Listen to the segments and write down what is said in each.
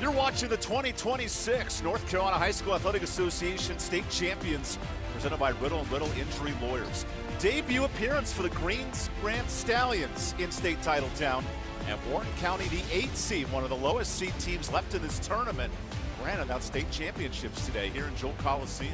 You're watching the 2026 North Carolina High School Athletic Association State Champions, presented by Riddle & Riddle Injury Lawyers. Debut appearance for the Queens Grant Stallions in state title town. And Warren County, the 8th seed, one of the lowest seed teams left in this tournament. Grant announced state championships today here in Joel Coliseum.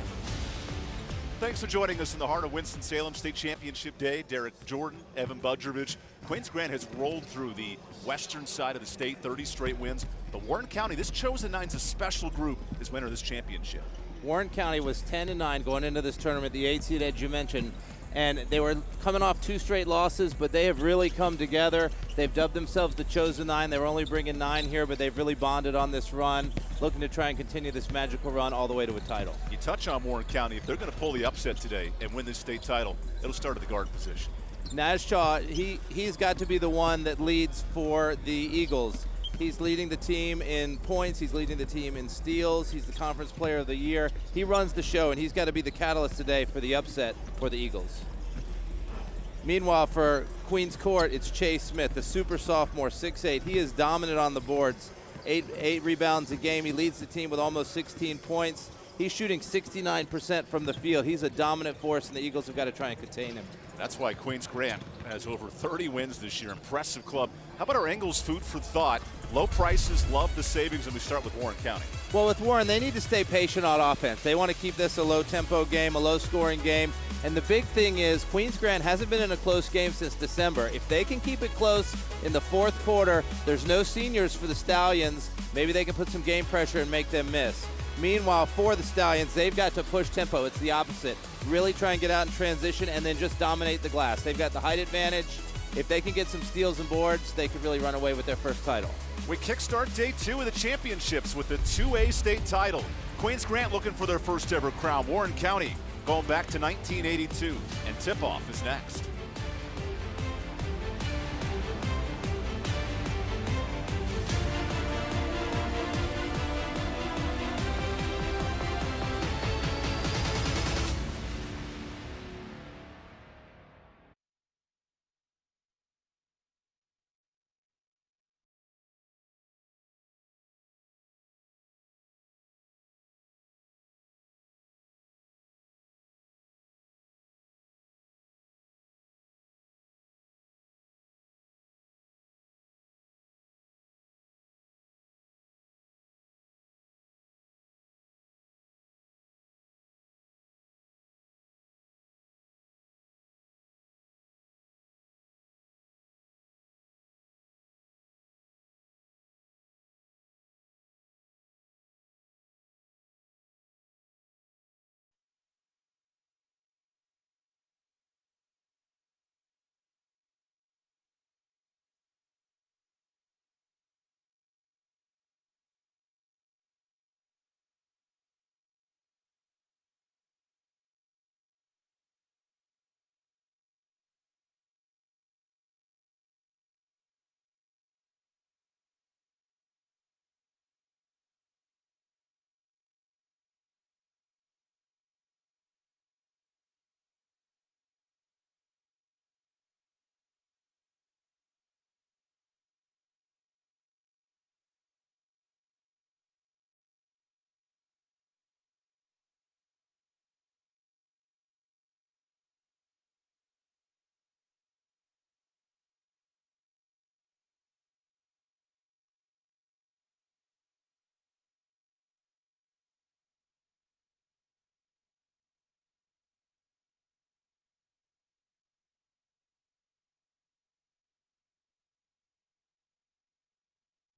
Thanks for joining us in the heart of Winston-Salem State Championship Day. Derek Jordan, Evan Budrovich. Queens Grant has rolled through the western side of the state, 30 straight wins. But Warren County, this Chosen Nine's a special group, is winner of this championship. Warren County was 10-9 going into this tournament, the 8th seed, as you mentioned. And they were coming off 2 straight losses, but they have really come together. They've dubbed themselves the Chosen Nine. They were only bringing 9 here, but they've really bonded on this run, looking to try and continue this magical run all the way to a title. You touch on Warren County. If they're going to pull the upset today and win this state title, it'll start at the guard position. Nashaw, he's got to be the one that leads for the Eagles. He's leading the team in points. He's leading the team in steals. He's the conference player of the year. He runs the show, and he's got to be the catalyst today for the upset for the Eagles. Meanwhile, for Queens Court, it's Chase Smith, the super sophomore, 6'8". He is dominant on the boards, 8 rebounds a game. He leads the team with almost 16 points. He's shooting 69% from the field. He's a dominant force, and the Eagles have got to try and contain him. That's why Queens Grant has over 30 wins this year. Impressive club. How about our Ingles food for thought? Low prices, love the savings, and we start with Warren County. Well, with Warren, they need to stay patient on offense. They want to keep this a low-tempo game, a low-scoring game. And the big thing is Queens Grant hasn't been in a close game since December. If they can keep it close in the 4th quarter, there's no seniors for the Stallions. Maybe they can put some game pressure and make them miss. Meanwhile, for the Stallions, they've got to push tempo. It's the opposite. Really try and get out in transition and then just dominate the glass. They've got the height advantage. If they can get some steals and boards, they could really run away with their first title. We kickstart day 2 of the championships with the 2A state title. Queens Grant looking for their first ever crown. Warren County going back to 1982. And tip-off is next.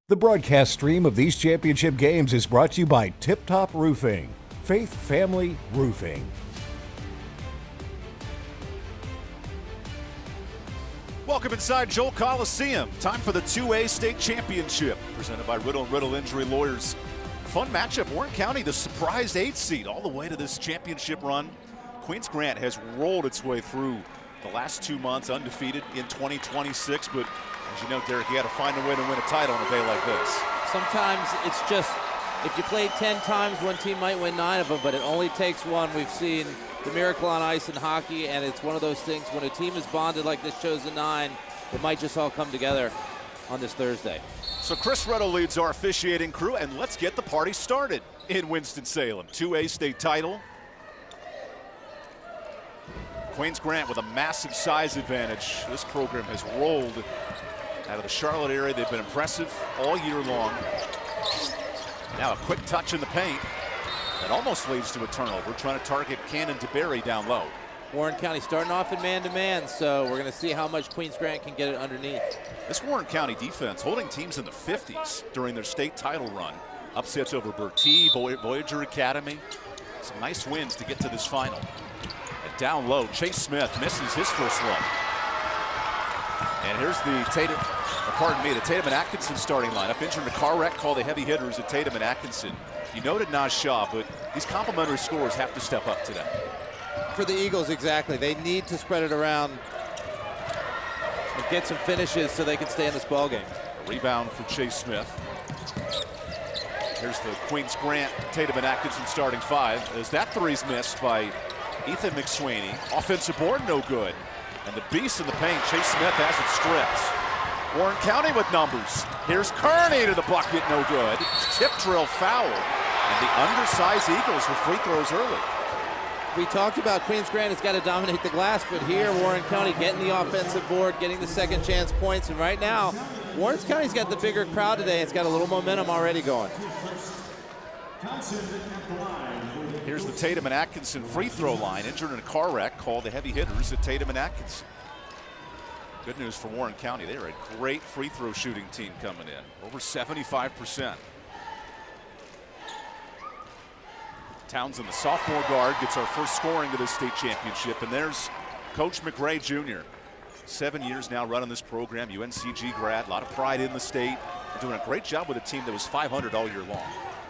The broadcast stream of these championship games is brought to you by Tip Top Roofing, Faith Family Roofing. Welcome inside Joel Coliseum. Time for the 2A state championship, presented by Riddle & Riddle Injury Lawyers. Fun matchup. Warren County, the surprised 8th seed, all the way to this championship run. Queens Grant has rolled its way through the last 2 months, undefeated in 2026, but as you know, Derek, you got to find a way to win a title on a day like this. Sometimes it's just, if you play 10 times, one team might win 9 of them, but it only takes one. We've seen the miracle on ice in hockey, and it's one of those things when a team is bonded like this Chosen Nine, it might just all come together on this Thursday. So Chris Retto leads our officiating crew, and let's get the party started in Winston-Salem. 2A state title. Queens Grant with a massive size advantage. This program has rolled out of the Charlotte area. They've been impressive all year long. Now a quick touch in the paint that almost leads to a turnover, trying to target Cannon DeBerry down low. Warren County starting off in man-to-man, so we're going to see how much Queens Grant can get it underneath. This Warren County defense holding teams in the 50s during their state title run. Upsets over Bertie, Voyager Academy. Some nice wins to get to this final. And down low, Chase Smith misses his first look. And here's the Tatum and Atkinson starting lineup. Injured in a car wreck, called the heavy hitters at Tatum and Atkinson. You noted Naz Shah, but these complimentary scorers have to step up today. For the Eagles, exactly. They need to spread it around and get some finishes so they can stay in this ball game. A rebound for Chase Smith. Here's the Queens Grant, Tatum and Atkinson starting five. As that three's missed by Ethan McSweeney. Offensive board, no good. And the beast in the paint, Chase Smith has it stripped. Warren County with numbers. Here's Kearney to the bucket, no good. Tip drill foul. And the undersized Eagles with free throws early. We talked about Queens Grant has got to dominate the glass, but here Warren County getting the offensive board, getting the second chance points, and right now Warren County's got the bigger crowd today. It's got a little momentum already going. Here's the Tatum and Atkinson free throw line. Injured in a car wreck, called the heavy hitters at Tatum and Atkinson. Good news for Warren County. They're a great free throw shooting team coming in, over 75%. Townsend, the sophomore guard, gets our first scoring to this state championship, and there's Coach McRae Jr. 7 years now running this program, UNCG grad, a lot of pride in the state, and doing a great job with a team that was 500 all year long.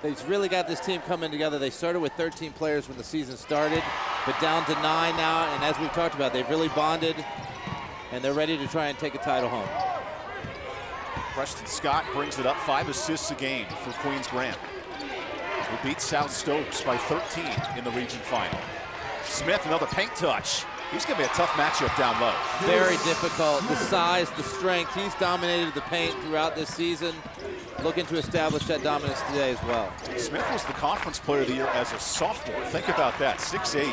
They've really got this team coming together. They started with 13 players when the season started, but down to 9 now, and as we've talked about, they've really bonded, and they're ready to try and take a title home. Preston Scott brings it up, 5 assists a game for Queens Grant, who beat South Stokes by 13 in the region final. Smith, another paint touch. He's going to be a tough matchup down low. Very difficult. The size, the strength. He's dominated the paint throughout this season. Looking to establish that dominance today as well. Smith was the conference player of the year as a sophomore. Think about that, 6'8",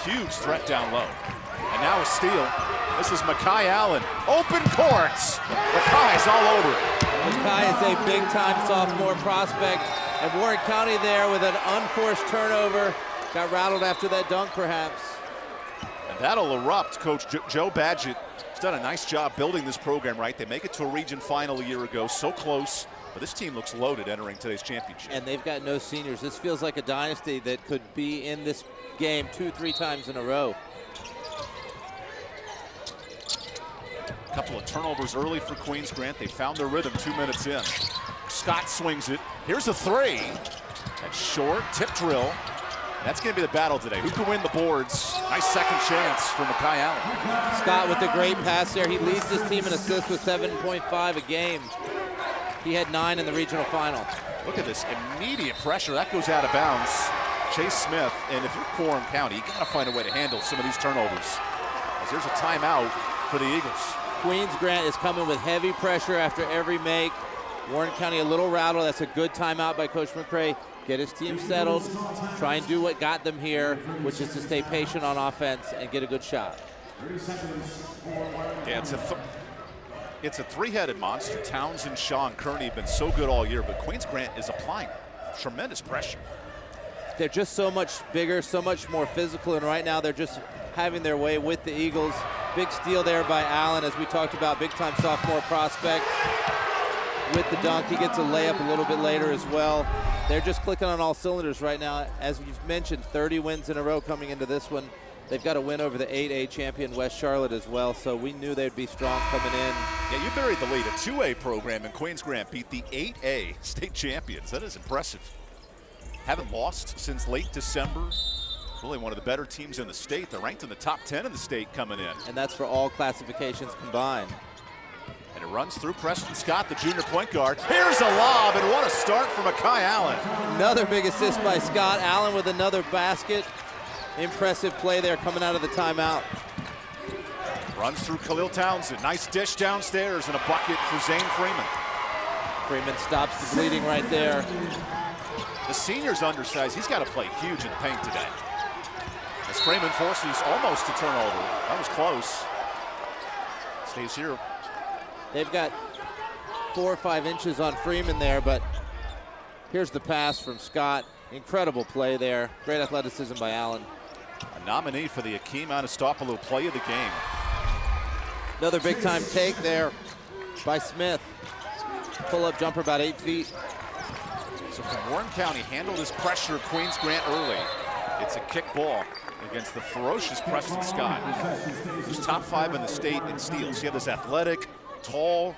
huge threat down low. And now a steal. This is Makai Allen. Open courts. Makai's all over it. Makai is a big-time sophomore prospect. And Warren County there with an unforced turnover. Got rattled after that dunk, perhaps. And that'll erupt. Coach Joe Badgett has done a nice job building this program, right? They make it to a region final a year ago, so close. But this team looks loaded entering today's championship. And they've got no seniors. This feels like a dynasty that could be in this game 2-3 times in a row. A couple of turnovers early for Queens Grant. They found their rhythm 2 minutes in. Scott swings it. Here's a three. That's short. Tip drill. That's going to be the battle today. Who can win the boards? Nice second chance for Makai Allen. Scott with the great pass there. He leads this team in assists with 7.5 a game. He had 9 in the regional final. Look at this immediate pressure. That goes out of bounds. Chase Smith, and if you're Warren County, you got to find a way to handle some of these turnovers. As there's a timeout for the Eagles. Queens Grant is coming with heavy pressure after every make. Warren County a little rattled. That's a good timeout by Coach McRae. Get his team settled, try and do what got them here, which is to stay patient on offense and get a good shot. Yeah, it's a three-headed monster. Townsend, Shaw, and Kearney have been so good all year, but Queens Grant is applying tremendous pressure. They're just so much bigger, so much more physical, and right now they're just having their way with the Eagles. Big steal there by Allen, as we talked about, big-time sophomore prospect. With the dunk, he gets a layup a little bit later as well. They're just clicking on all cylinders right now. As you've mentioned, 30 wins in a row coming into this one. They've got a win over the 8A champion West Charlotte as well, so we knew they'd be strong coming in. Yeah, you buried the lead. A 2A program in Queens Grant beat the 8A state champions. That is impressive. Haven't lost since late December. Really one of the better teams in the state. They're ranked in the top 10 in the state coming in. And that's for all classifications combined. And it runs through Preston Scott, the junior point guard. Here's a lob, and what a start for Makai Allen. Another big assist by Scott. Allen with another basket. Impressive play there coming out of the timeout. Runs through Khalil Townsend. Nice dish downstairs and a bucket for Zane Freeman. Freeman stops the bleeding right there. The senior's undersized. He's got to play huge in the paint today. As Freeman forces almost a turnover. That was close. Stays here. They've got 4 or 5 inches on Freeman there, but here's the pass from Scott. Incredible play there. Great athleticism by Allen. A nominee for the Akeem Anastopoulos play of the game. Another big time take there by Smith. Pull-up jumper about 8 feet. So can Warren County handle this pressure of Queens Grant early? It's a kick ball against the ferocious Preston Scott, who's top 5 in the state in steals. You have this athletic, tall,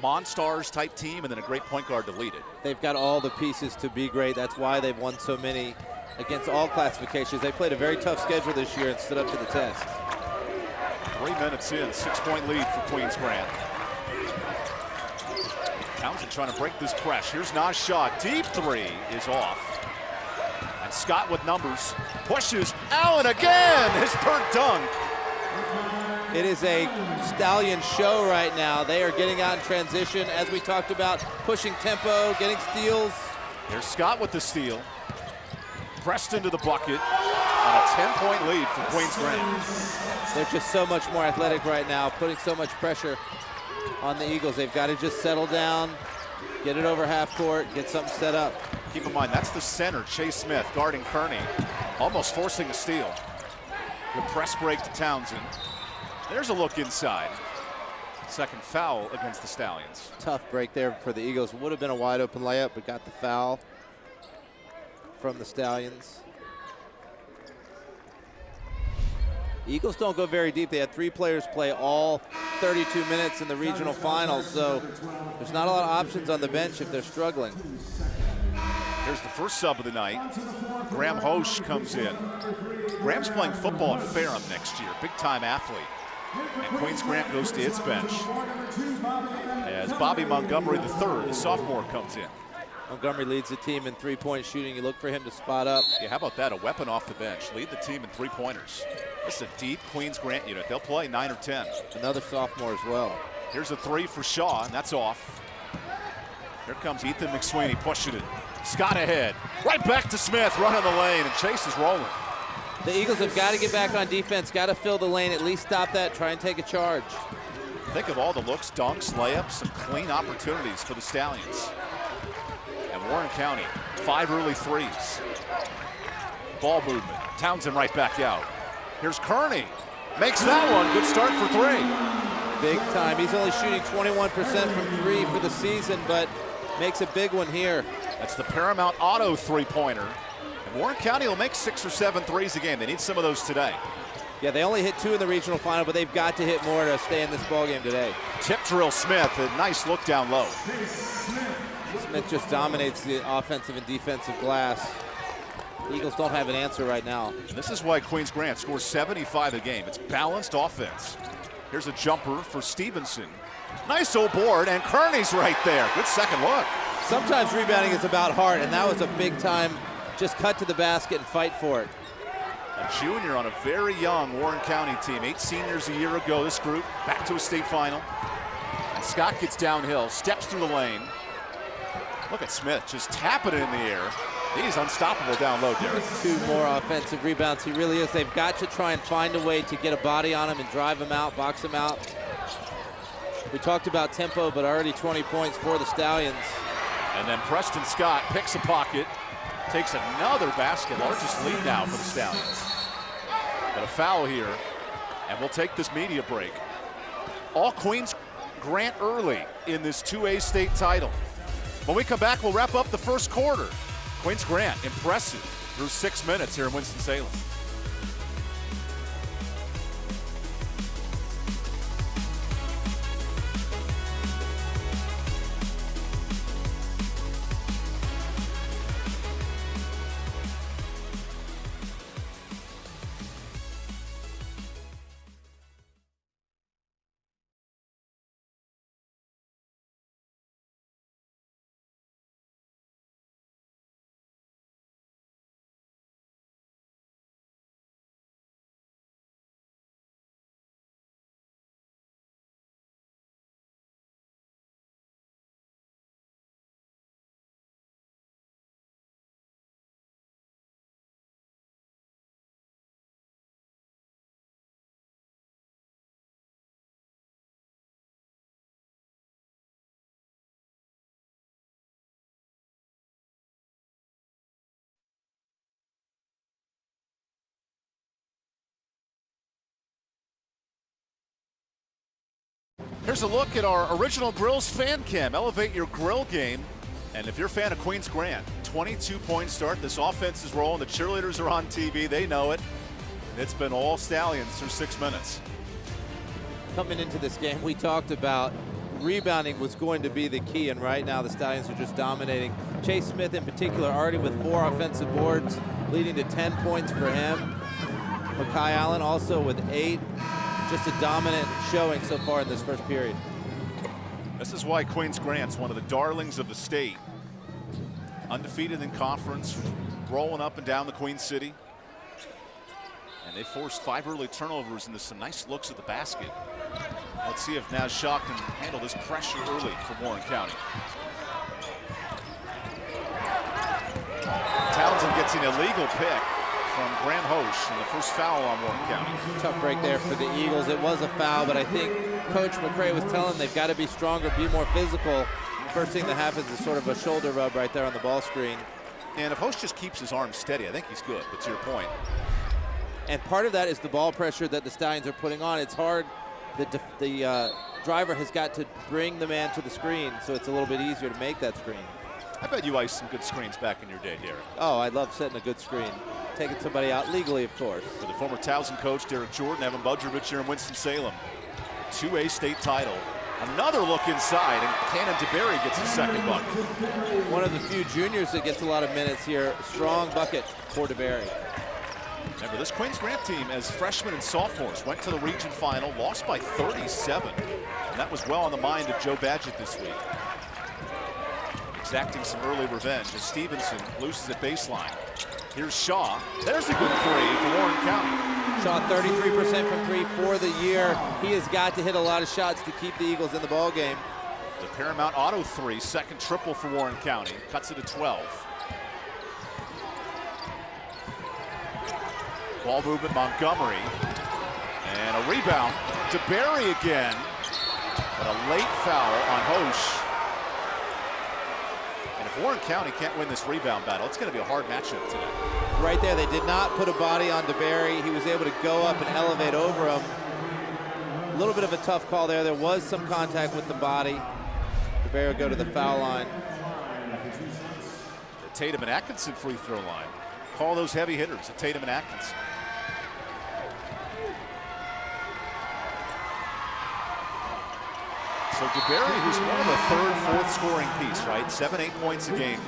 Monstars type team, and then a great point guard to lead it. They've got all the pieces to be great. That's why they've won so many against all classifications. They played a very tough schedule this year and stood up to the test. 3 minutes in, 6-point lead for Queens Grant. Townsend trying to break this press. Here's Naz shot. Deep three is off. And Scott with numbers. Pushes. Allen again. His third dunk. It is a Stallion show right now. They are getting out in transition, as we talked about, pushing tempo, getting steals. There's Scott with the steal. Pressed into the bucket on a 10-point lead for Queens Grant. They're just so much more athletic right now, putting so much pressure on the Eagles. They've got to just settle down, get it over half court, get something set up. Keep in mind, that's the center, Chase Smith, guarding Kearney, almost forcing a steal. The press break to Townsend. There's a look inside. Second foul against the Stallions. Tough break there for the Eagles. Would have been a wide open layup, but got the foul from the Stallions. Eagles don't go very deep. They had 3 players play all 32 minutes in the regional finals, so there's not a lot of options on the bench if they're struggling. Here's the first sub of the night. Graham Hosch comes in. Graham's playing football at Ferrum next year, big-time athlete. And Queens Grant goes to its bench as Bobby Montgomery III, the sophomore, comes in. Montgomery leads the team in 3-point shooting. You look for him to spot up. Yeah, how about that? A weapon off the bench. Lead the team in 3-pointers. This is a deep Queens Grant unit. They'll play 9 or 10. Another sophomore as well. Here's a 3 for Shaw, and that's off. Here comes Ethan McSweeney pushing it. Scott ahead. Right back to Smith, running the lane, and Chase is rolling. The Eagles have got to get back on defense, got to fill the lane, at least stop that, try and take a charge. Think of all the looks, dunks, layups, some clean opportunities for the Stallions. And Warren County, 5 early threes. Ball movement. Townsend right back out. Here's Kearney. Makes that one. Good start for 3. Big time. He's only shooting 21% from 3 for the season, but makes a big one here. That's the Paramount Auto 3-pointer. And Warren County will make 6 or 7 threes a game. They need some of those today. Yeah, they only hit 2 in the regional final, but they've got to hit more to stay in this ballgame today. Tip drill Smith, a nice look down low. Smith just dominates the offensive and defensive glass. The Eagles don't have an answer right now. And this is why Queens Grant scores 75 a game. It's balanced offense. Here's a jumper for Stevenson. Nice old board, and Kearney's right there. Good second look. Sometimes rebounding is about heart, and that was a big time, just cut to the basket and fight for it. A junior on a very young Warren County team. 8 seniors a year ago, this group, back to a state final. And Scott gets downhill, steps through the lane. Look at Smith just tapping it in the air. He's unstoppable down low, Derek. 2 more offensive rebounds. He really is. They've got to try and find a way to get a body on him and drive him out, box him out. We talked about tempo, but already 20 points for the Stallions. And then Preston Scott picks a pocket, takes another basket, largest lead now for the Stallions. But a foul here, and we'll take this media break. All Queens Grant early in this 2A state title. When we come back, we'll wrap up the first quarter. Queens Grant, impressive through 6 minutes here in Winston-Salem. Here's a look at our Original Grills fan cam. Elevate your grill game. And if you're a fan of Queens Grant, 22-point start. This offense is rolling. The cheerleaders are on TV. They know it. It's been all Stallions through 6 minutes. Coming into this game, we talked about rebounding was going to be the key, and right now the Stallions are just dominating. Chase Smith in particular already with 4 offensive boards, leading to 10 points for him. Makai Allen also with 8. Just a dominant showing so far in this first period. This is why Queens Grant's one of the darlings of the state. Undefeated in conference, rolling up and down the Queen City. And they forced 5 early turnovers into some nice looks at the basket. Let's see if Naz Shaw can handle this pressure early for Warren County. Townsend gets an illegal pick from Grant Hosch, and the first foul on Warren County. Tough break there for the Eagles. It was a foul, but I think Coach McCray was telling them they've got to be stronger, be more physical. First thing that happens is sort of a shoulder rub right there on the ball screen. And if Hosch just keeps his arm steady, I think he's good, but to your point. And part of that is the ball pressure that the Stallions are putting on. It's hard. The driver has got to bring the man to the screen, so it's a little bit easier to make that screen. I bet you iced some good screens back in your day, Derek. Oh, I love setting a good screen. Taking somebody out legally, of course. For the former Towson coach, Derek Jordan, Evan Budrovich here in Winston-Salem. 2A state title. Another look inside, and Cannon DeBerry gets his second bucket. One of the few juniors that gets a lot of minutes here. Strong bucket for DeBerry. Remember, this Queens Grant team, as freshmen and sophomores, went to the region final, lost by 37. And that was well on the mind of Joe Badgett this week. Exacting some early revenge as Stevenson loses at baseline. Here's Shaw. There's a good 3 for Warren County. Shaw 33% from 3 for the year. He has got to hit a lot of shots to keep the Eagles in the ball game. The Paramount Auto 3, second triple for Warren County. Cuts it to 12. Ball movement, Montgomery. And a rebound. DeBerry again. But a late foul on Hosch. And if Warren County can't win this rebound battle, it's going to be a hard matchup today. Right there, they did not put a body on DeBerry. He was able to go up and elevate over him. A little bit of a tough call there. There was some contact with the body. DeBerry will go to the foul line. The Tatum and Atkinson free throw line. Call those heavy hitters, the Tatum and Atkinson. So DeBerry, who's more of a third, fourth scoring piece, right? 7-8 points a game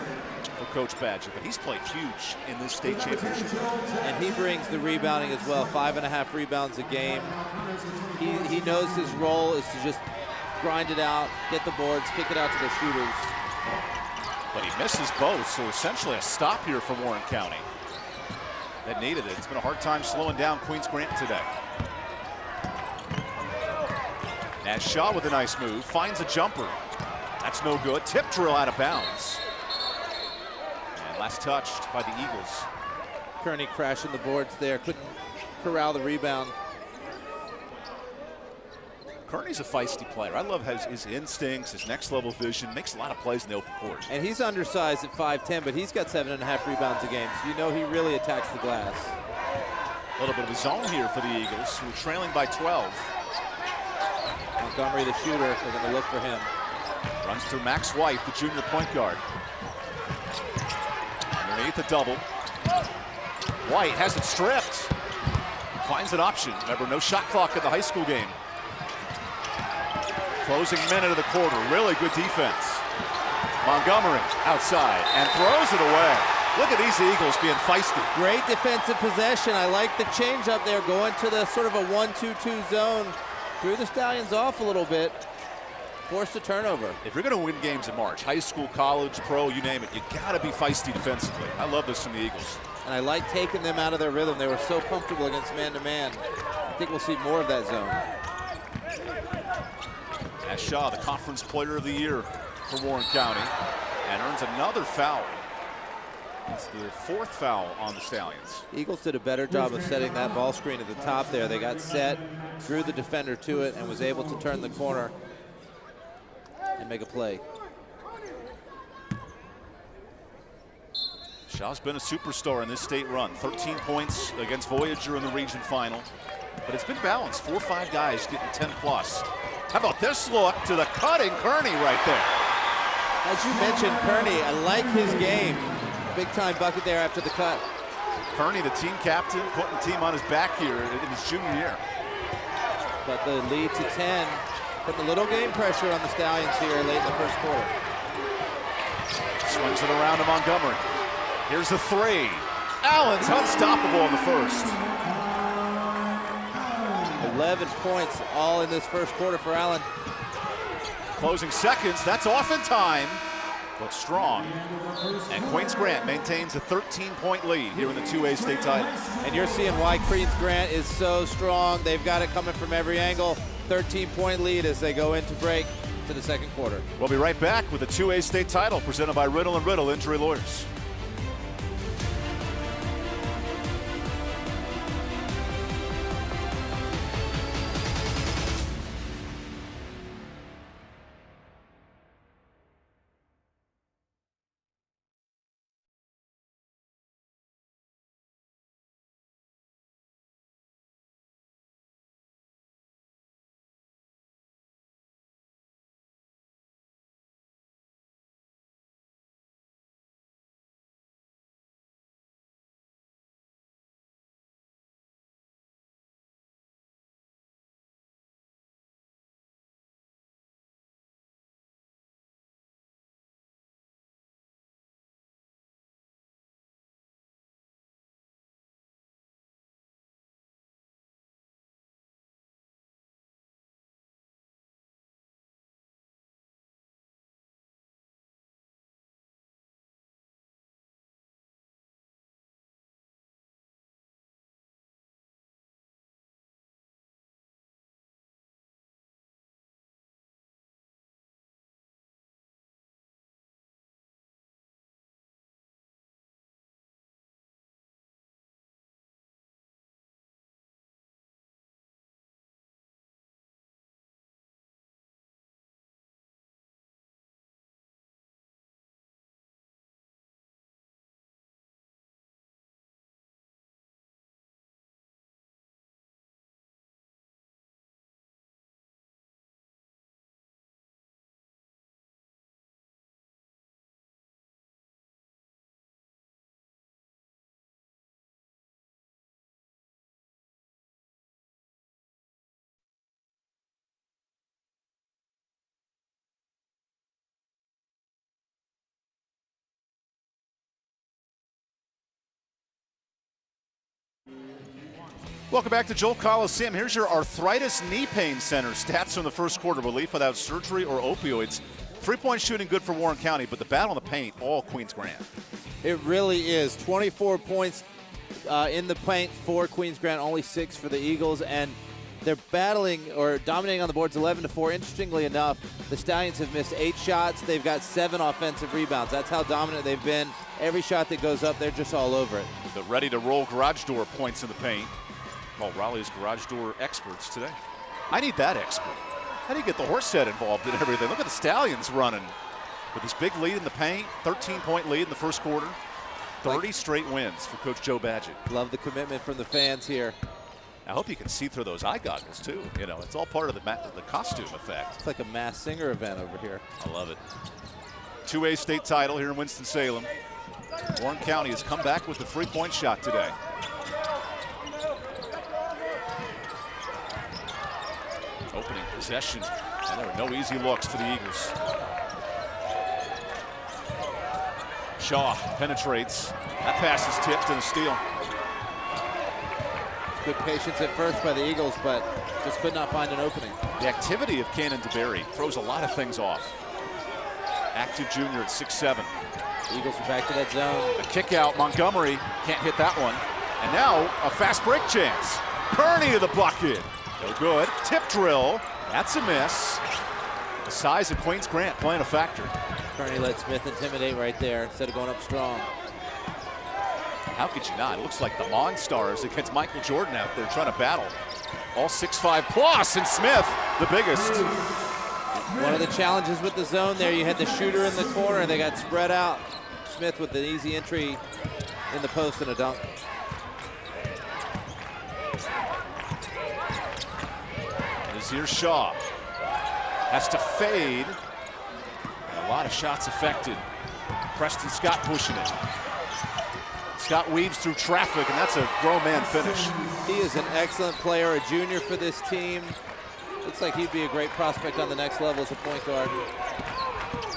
for Coach Badgett, but he's played huge in this state championship. And he brings the rebounding as well, 5.5 rebounds a game. He knows his role is to just grind it out, get the boards, kick it out to the shooters. But he misses both, so essentially a stop here for Warren County. That needed it. It's been a hard time slowing down Queens Grant today. Naz Shaw with a nice move, finds a jumper. That's no good. Tip drill out of bounds. And last touched by the Eagles. Kearney crashing the boards there, couldn't corral the rebound. Kearney's a feisty player. I love his instincts, his next level vision, makes a lot of plays in the open court. And he's undersized at 5'10", but he's got 7.5 rebounds a game, so you know he really attacks the glass. A little bit of a zone here for the Eagles, who are trailing by 12. Montgomery, the shooter, they're going to look for him. Runs through Max White, the junior point guard. Underneath a double. White has it stripped. Finds an option. Remember, no shot clock at the high school game. Closing minute of the quarter. Really good defense. Montgomery outside and throws it away. Look at these Eagles being feisty. Great defensive possession. I like the change up there, going to the sort of a 1-2-2 zone. Threw the Stallions off a little bit. Forced a turnover. If you're going to win games in March, high school, college, pro, you name it, you got to be feisty defensively. I love this from the Eagles. And I like taking them out of their rhythm. They were so comfortable against man-to-man. I think we'll see more of that zone. As Shaw, the conference player of the year for Warren County, and earns another foul. It's the 4th foul on the Stallions. Eagles did a better job of setting that ball screen at the top there. They got set, drew the defender to it, and was able to turn the corner and make a play. Shaw's been a superstar in this state run. 13 points against Voyager in the region final. But it's been balanced. 4 or 5 guys getting 10 plus. How about this look to the cutting Kearney right there? As you mentioned, Kearney, I like his game. Big time bucket there after the cut. Kearney, the team captain, putting the team on his back here in his junior year. But the lead to 10, putting a little game pressure on the Stallions here late in the first quarter. Swings it around to Montgomery. Here's the three. Allen's unstoppable in the first. 11 points all in this first quarter for Allen. Closing seconds, that's off in time, but strong. And Queens Grant maintains a 13-point lead here in the 2A state title. And you're seeing why Queens Grant is so strong. They've got it coming from every angle. 13-point lead as they go into break to the second quarter. We'll be right back with the 2A state title presented by Riddle & Riddle Injury Lawyers. Welcome back to Joel Coliseum. Here's your Arthritis Knee Pain Center stats from the first quarter. Relief without surgery or opioids. 3-point shooting good for Warren County, but the battle in the paint, all Queens Grant. It really is. 24 points in the paint for Queens Grant, only 6 for the Eagles, and they're battling or dominating on the boards 11-4. Interestingly enough, the Stallions have missed 8 shots. They've got 7 offensive rebounds. That's how dominant they've been. Every shot that goes up, they're just all over it. The ready-to-roll garage door points in the paint. Call Raleigh's garage door experts today. I need that expert. How do you get the horse head involved in everything? Look at the Stallions running with this big lead in the paint, 13-point lead in the first quarter. 30 straight wins for Coach Joe Badgett. Love the commitment from the fans here. I hope you can see through those eye goggles too. You know, it's all part of the costume effect. It's like a Masked Singer event over here. I love it. 2A state title here in Winston-Salem. Warren County has come back with the 3-point shot today. Opening possession, and there were no easy looks for the Eagles. Shaw penetrates. That pass is tipped and a steal. Good patience at first by the Eagles, but just could not find an opening. The activity of Cannon DeBerry throws a lot of things off. Active junior at 6'7". The Eagles are back to that zone. A kick out, Montgomery can't hit that one. And now a fast break chance. Kearney to the bucket. No good. Tip drill. That's a miss. The size of Queens Grant playing a factor. Kearney let Smith intimidate right there instead of going up strong. How could you not? It looks like the Monstars against Michael Jordan out there trying to battle. All 6'5 plus, and Smith, the biggest. One of the challenges with the zone there, you had the shooter in the corner and they got spread out. Smith with an easy entry in the post and a dunk. Here's Shaw. Has to fade. And a lot of shots affected. Preston Scott pushing it. Scott weaves through traffic, and that's a grown man finish. He is an excellent player, a junior for this team. Looks like he'd be a great prospect on the next level as a point guard.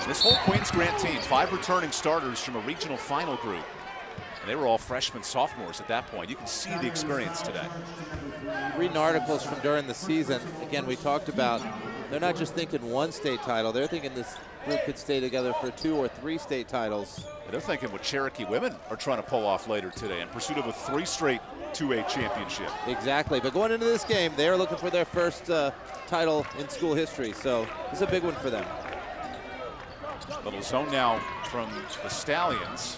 This whole Queens Grant team, 5 returning starters from a regional final group. And they were all freshmen, sophomores at that point. You can see the experience today. Reading articles from during the season, again, we talked about, they're not just thinking one state title, they're thinking this group could stay together for 2 or 3 state titles. And they're thinking what Cherokee women are trying to pull off later today in pursuit of a 3 straight 2A championship. Exactly, but going into this game, they're looking for their first title in school history, so it's a big one for them. Little zone now from the Stallions.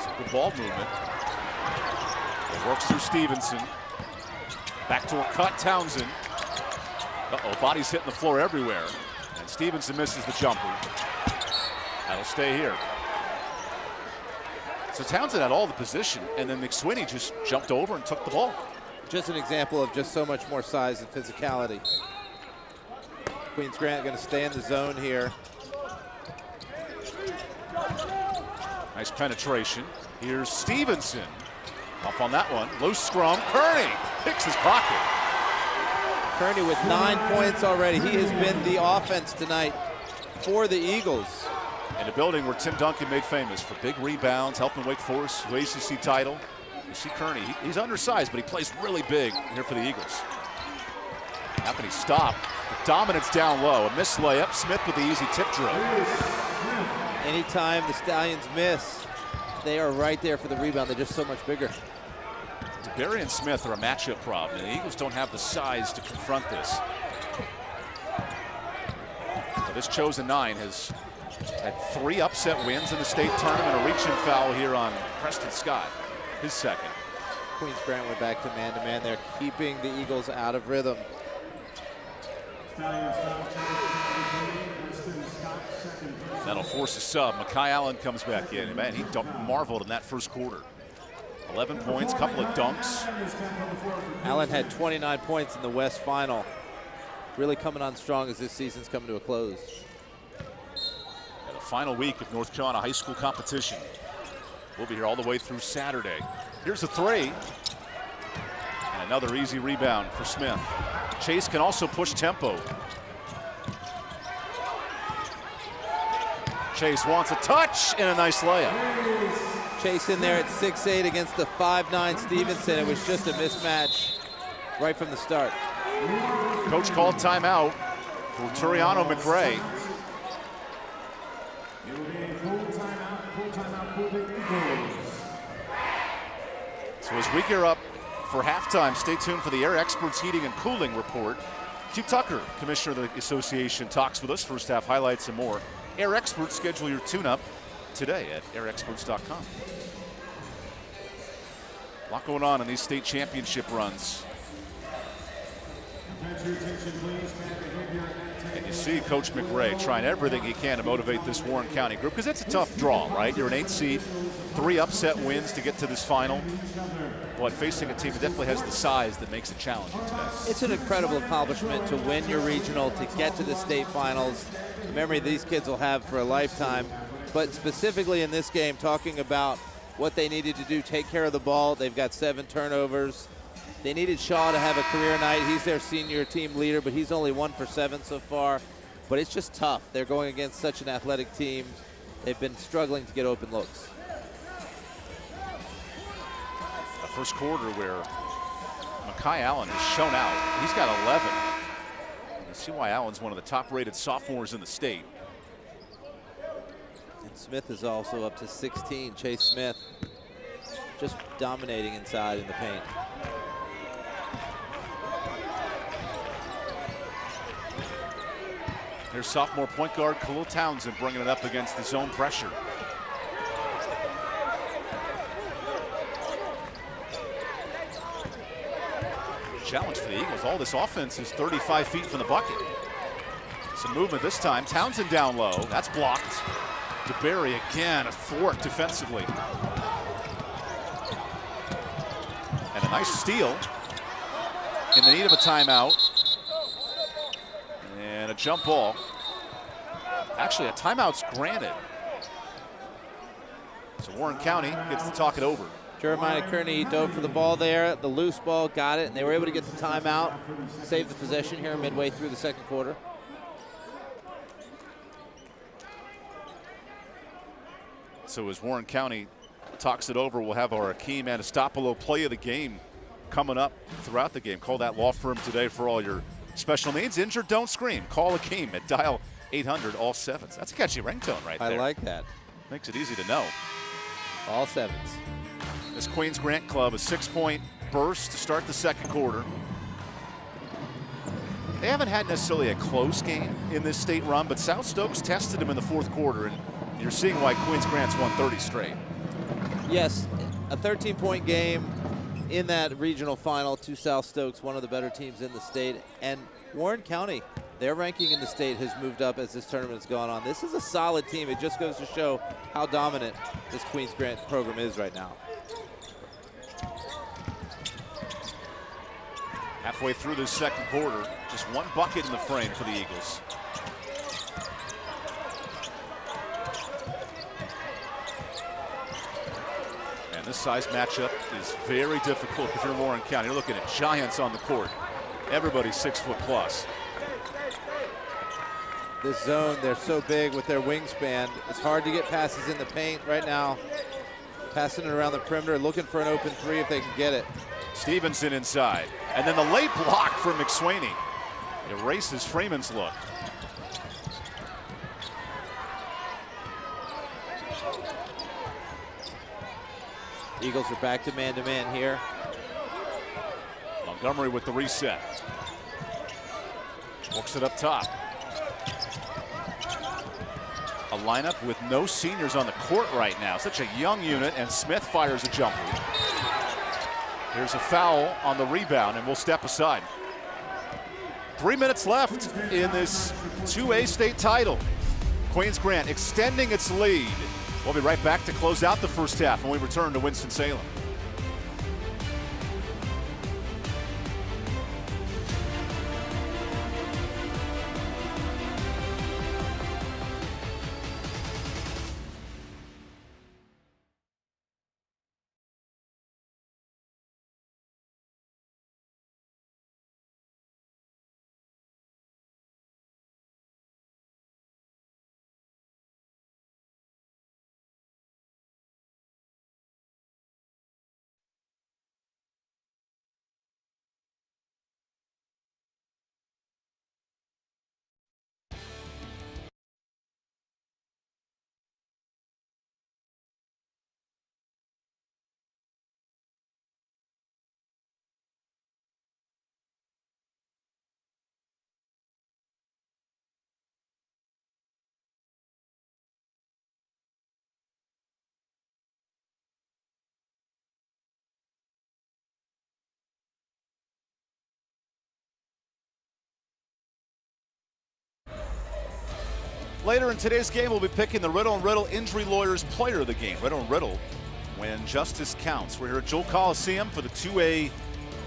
Some good ball movement. It works through Stevenson. Back to a cut, Townsend. Uh-oh, bodies hitting the floor everywhere. And Stevenson misses the jumper. That'll stay here. So Townsend had all the position, and then McSwinney just jumped over and took the ball. Just an example of just so much more size and physicality. Queens Grant going to stay in the zone here. Nice penetration. Here's Stevenson. Off on that one. Loose scrum. Kearney picks his pocket. Kearney with 9 points already. He has been the offense tonight for the Eagles. In a building where Tim Duncan made famous for big rebounds, helping Wake Forest to ACC title. You see Kearney, he's undersized, but he plays really big here for the Eagles. How can he stop? The dominance down low, a missed layup. Smith with the easy tip drill. Anytime the Stallions miss, they are right there for the rebound. They're just so much bigger. DeBerry and Smith are a matchup problem, and the Eagles don't have the size to confront this. So this chosen 9 has had 3 upset wins in the state tournament, a reaching foul here on Preston Scott, his second. Queens Grant went back to man-to-man. They're keeping the Eagles out of rhythm. That'll force a sub. Makai Allen comes back in. Man, he marveled in that first quarter. 11 points, couple of dunks. Allen had 29 points in the West Final. Really coming on strong as this season's coming to a close. And the final week of North Carolina high school competition. We'll be here all the way through Saturday. Here's a 3. And another easy rebound for Smith. Chase can also push tempo. Chase wants a touch and a nice layup. Chase in there at 6'8" against the 5'9" Stevenson. It was just a mismatch right from the start. Coach called timeout for Turiano McRae. So as we gear up for halftime, stay tuned for the Air Experts Heating and Cooling Report. Hugh Tucker, Commissioner of the Association, talks with us. First half highlights and more. Air Experts, schedule your tune-up today at airexperts.com. A lot going on in these state championship runs. And you see Coach McRae trying everything he can to motivate this Warren County group, because it's a tough draw, right? You're an 8th seed, 3 upset wins to get to this final. But facing a team that definitely has the size that makes it challenging today. It's an incredible accomplishment to win your regional, to get to the state finals. A memory these kids will have for a lifetime. But specifically in this game, talking about what they needed to do, take care of the ball. They've got 7 turnovers. They needed Shaw to have a career night. He's their senior team leader, but he's only 1 for 7 so far. But it's just tough. They're going against such an athletic team. They've been struggling to get open looks. A first quarter where Makai Allen has shown out. He's got 11. You see why Allen's one of the top-rated sophomores in the state. And Smith is also up to 16. Chase Smith just dominating inside in the paint. Here's sophomore point guard Khalil Townsend bringing it up against the zone pressure. Challenge for the Eagles. All this offense is 35 feet from the bucket. Some movement this time. Townsend down low. That's blocked. DeBerry again, a thwart defensively. And a nice steal. in the need of a timeout. And a jump ball. Actually, a timeout's granted. So Warren County gets to talk it over. Jeremiah Kearney dove for the ball there. The loose ball, got it, and they were able to get the timeout, save the possession here midway through the second quarter. So as Warren County talks it over, we'll have our Akeem Anastopoulos play of the game coming up throughout the game. Call that law firm today for all your special needs. Injured, don't scream. Call Akeem at dial 800 all sevens. That's a catchy ringtone right there. I like that. Makes it easy to know. All sevens. This Queens Grant club, a 6-point burst to start the second quarter. They haven't had necessarily a close game in this state run, but South Stokes tested them in the fourth quarter, and you're seeing why Queens Grant's won 30 straight. Yes, a 13-point game in that regional final to South Stokes, one of the better teams in the state. And Warren County, their ranking in the state has moved up as this tournament's gone on. This is a solid team. It just goes to show how dominant this Queens Grant program is right now. Halfway through this second quarter, just one bucket in the frame for the Eagles. And this size matchup is very difficult if you're Warren County. You're looking at giants on the court. Everybody's 6 foot plus. This zone, they're so big with their wingspan. It's hard to get passes in the paint right now. Passing it around the perimeter, looking for an open three if they can get it. Stevenson inside. And then the late block from McSwaney erases Freeman's look. Eagles are back to man here. Montgomery with the reset. Works it up top. A lineup with no seniors on the court right now. Such a young unit, and Smith fires a jumper. Here's a foul on the rebound, and we'll step aside. 3 minutes left in this 2A state title. Queens Grant extending its lead. We'll be right back to close out the first half when we return to Winston-Salem. Later in today's game, we'll be picking the Riddle & Riddle Injury Lawyers Player of the Game. Riddle & Riddle, when justice counts. We're here at Joel Coliseum for the 2A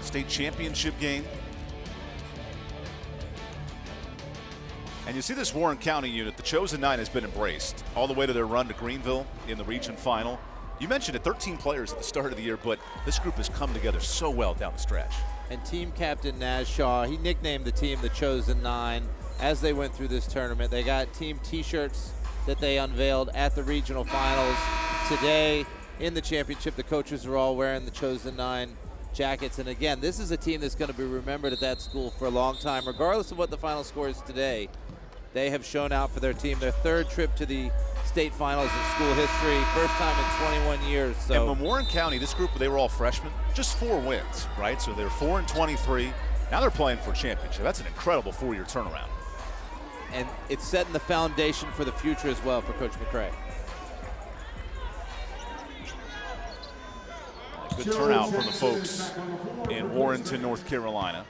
state championship game. And you see this Warren County unit, the Chosen Nine has been embraced all the way to their run to Greenville in the region final. You mentioned it, 13 players at the start of the year, but this group has come together so well down the stretch. And team captain Naz Shaw, he nicknamed the team the Chosen Nine as they went through this tournament. They got team t-shirts that they unveiled at the regional finals. Today in the championship, the coaches are all wearing the Chosen Nine jackets. And again, this is a team that's going to be remembered at that school for a long time, regardless of what the final score is today. They have shown out for their team. Their third trip to the state finals in school history, first time in 21 years. So. And Warren County, this group, they were all freshmen, just 4 wins, right? So they're 4-23. Now they're playing for a championship. That's an incredible 4-year turnaround. And it's setting the foundation for the future as well for Coach McCray. Good turnout from the folks in Warrenton, North Carolina.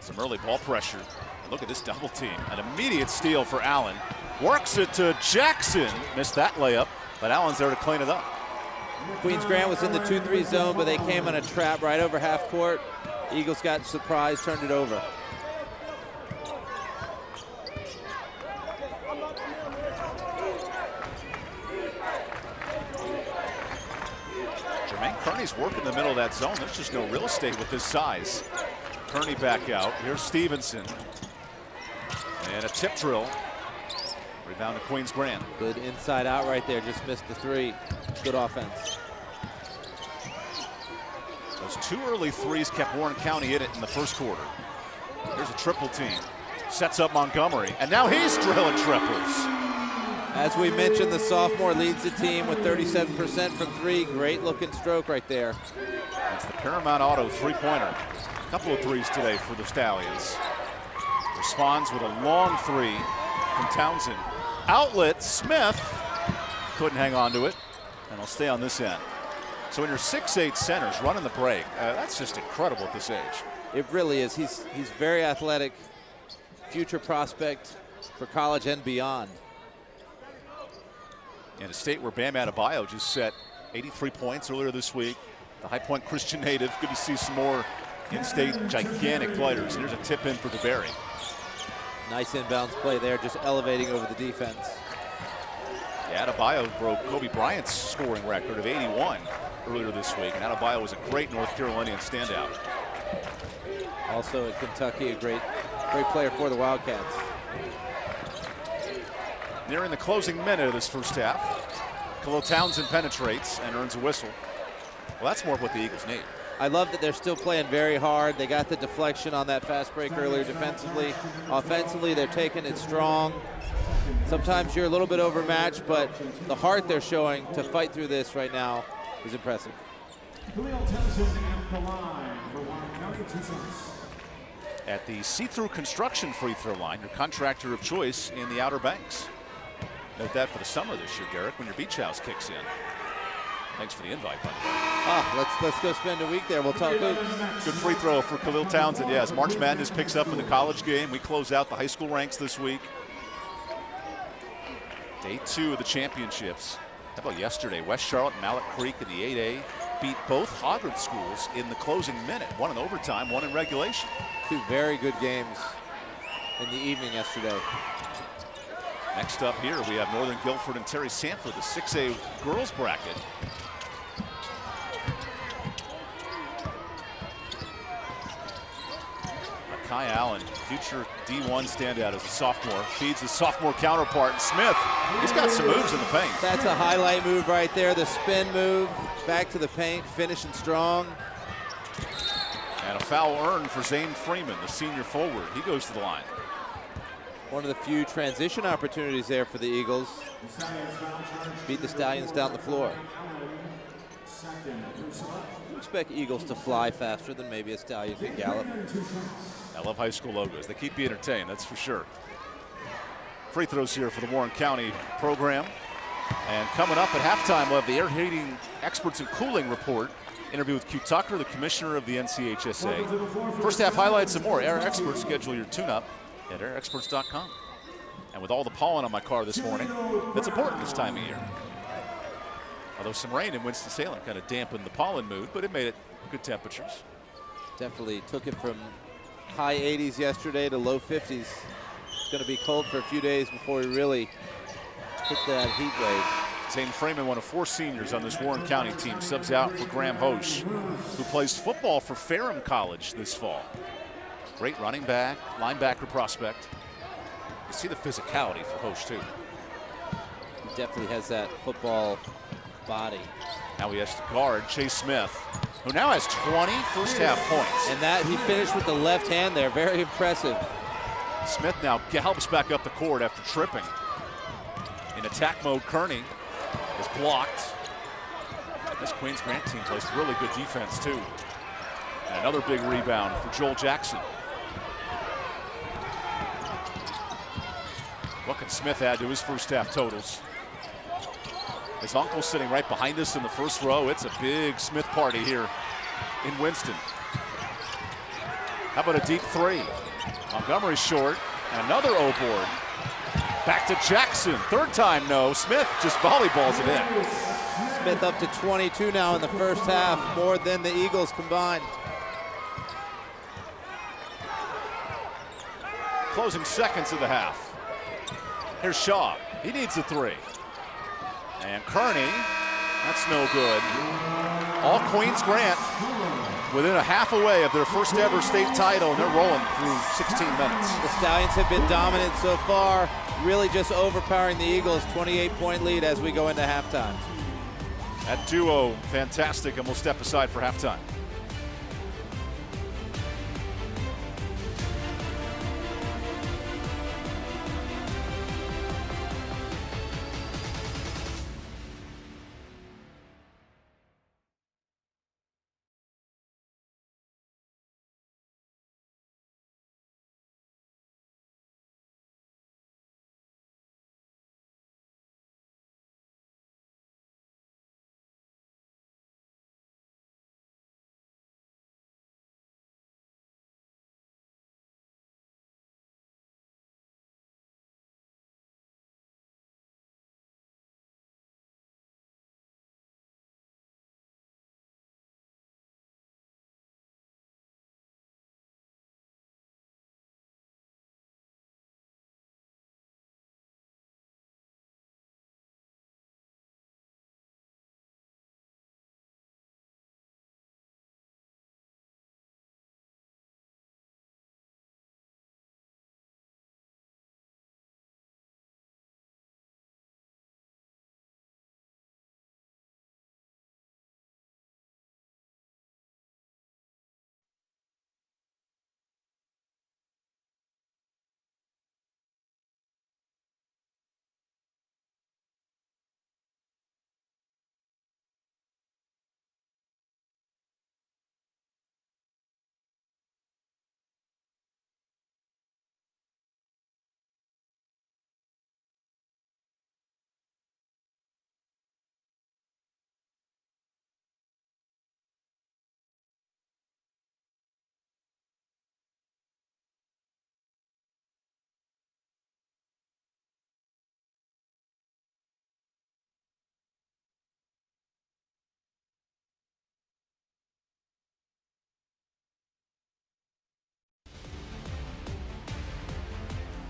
Some early ball pressure. Look at this double team. An immediate steal for Allen. Works it to Jackson. Missed that layup, but Allen's there to clean it up. Queens Grant was in the 2-3 zone, but they came on a trap right over half court. Eagles got surprised, turned it over. Kearney's working the middle of that zone. There's just no real estate with this size. Kearney back out. Here's Stevenson. And a tip drill. Rebound to Queens Grant. Good inside out right there. Just missed the three. Good offense. Those two early threes kept Warren County in it in the first quarter. Here's a triple team. Sets up Montgomery. And now he's drilling triples. As we mentioned, the sophomore leads the team with 37% from three. Great looking stroke right there. That's the Paramount Auto three-pointer. A couple of threes today for the Stallions. Responds with a long three from Townsend. Outlet, Smith couldn't hang on to it, and I'll stay on this end. So when you're 6'8" centers running the break, that's just incredible at this age. It really is. He's very athletic, future prospect for college and beyond. In a state where Bam Adebayo just set 83 points earlier this week. The High Point Christian native. Good to see some more in-state gigantic players. Here's a tip in for DeBerry. Nice inbounds play there, just elevating over the defense. Yeah, Adebayo broke Kobe Bryant's scoring record of 81 earlier this week. And Adebayo was a great North Carolinian standout. Also at Kentucky, a great player for the Wildcats. Nearing the closing minute of this first half. Khalil Townsend penetrates and earns a whistle. Well, that's more of what the Eagles need. I love that they're still playing very hard. They got the deflection on that fast break earlier defensively. Offensively, they're taking it strong. Sometimes you're a little bit overmatched, but the heart they're showing to fight through this right now is impressive. At the see-through construction free throw line, your contractor of choice in the Outer Banks. Note that for the summer this year, Derek, when your beach house kicks in. Thanks for the invite, by the way. Let's go spend a week there. We'll talk hoops. Good free throw for Khalil Townsend. Yes, March Madness picks up in the college game. We close out the high school ranks this week. Day 2 of the championships. How about yesterday? West Charlotte and Mallet Creek in the 8A beat both Hoggard schools in the closing minute. One in overtime, one in regulation. Two very good games in the evening yesterday. Next up here, we have Northern Guilford and Terry Sanford, the 6A girls bracket. Kai Allen, future D1 standout as a sophomore, feeds his sophomore counterpart, Smith. He's got some moves in the paint. That's a highlight move right there, the spin move, back to the paint, finishing strong. And a foul earned for Zane Freeman, the senior forward. He goes to the line. One of the few transition opportunities there for the Eagles. Beat the Stallions down the floor. You expect Eagles to fly faster than maybe a Stallion can gallop. I love high school logos. They keep you entertained, that's for sure. Free throws here for the Warren County program. And coming up at halftime, we'll have the Air Heating Experts and Cooling Report. Interview with Q Tucker, the commissioner of the NCHSAA. First half highlights and more. Air Experts, schedule your tune-up at airexperts.com. And with all the pollen on my car this morning, that's important this time of year. Although some rain in Winston-Salem kind of dampened the pollen mood, but it made it good temperatures. Definitely took it from high 80s yesterday to low 50s. It's going to be cold for a few days before we really hit that heat wave. Zane Freeman, one of 4 seniors on this Warren County team, subs out for Graham Hosch, who plays football for Ferrum College this fall. Great running back, linebacker prospect. You see the physicality for Hosch, too. He definitely has that football body. Now he has to guard Chase Smith, who now has 20 first half points. And that he finished with the left hand there, very impressive. Smith now gallops back up the court after tripping. In attack mode, Kearney is blocked. This Queens Grant team plays really good defense too. And another big rebound for Joel Jackson. What can Smith add to his first half totals? His uncle's sitting right behind us in the first row. It's a big Smith party here in Winston. How about a deep three? Montgomery's short, and another O board. Back to Jackson. Third time no. Smith just volleyballs it in. Smith up to 22 now in the first half, more than the Eagles combined. Closing seconds of the half. Here's Shaw. He needs a three. And Kearney, that's no good. All Queens Grant within a half away of their first ever state title, and they're rolling through 16 minutes. The Stallions have been dominant so far, really just overpowering the Eagles. 28-point lead as we go into halftime. That duo, fantastic, and we'll step aside for halftime.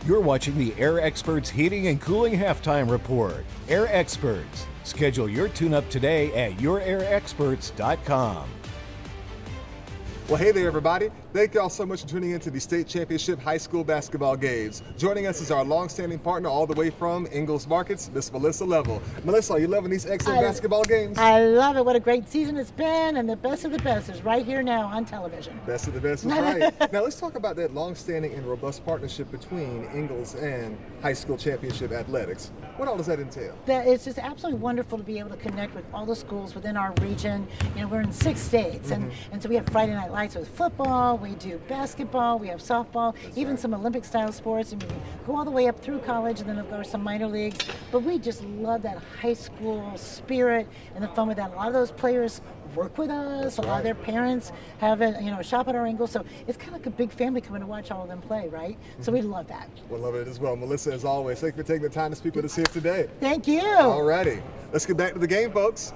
You're watching the Air Experts Heating and Cooling Halftime Report. Air Experts. Schedule your tune-up today at yourairexperts.com. Well, hey there, everybody. Thank you all so much for tuning in to the state championship high school basketball games. Joining us is our longstanding partner all the way from Ingalls Markets, Miss Melissa Level. Melissa, are you loving these excellent basketball games? I love it. What a great season it's been, and the best of the best is right here now on television. Best of the best is right. Now let's talk about that longstanding and robust partnership between Ingalls and high school championship athletics. What all does that entail? It's just absolutely wonderful to be able to connect with all the schools within our region. You know, we're in 6 states, and so we have Friday Night Lights with football, we do basketball, we have softball, even some Olympic style sports, and we go all the way up through college, and then of course some minor leagues. But we just love that high school spirit and the fun with that. A lot of those players work with us. A lot of their parents have a shop at our Ingalls, so it's kind of like a big family coming to watch all of them play, right? So we love that. We'll love it as well. Melissa, as always, thank you for taking the time to speak with us here today. Thank you. All righty. Let's get back to the game, folks.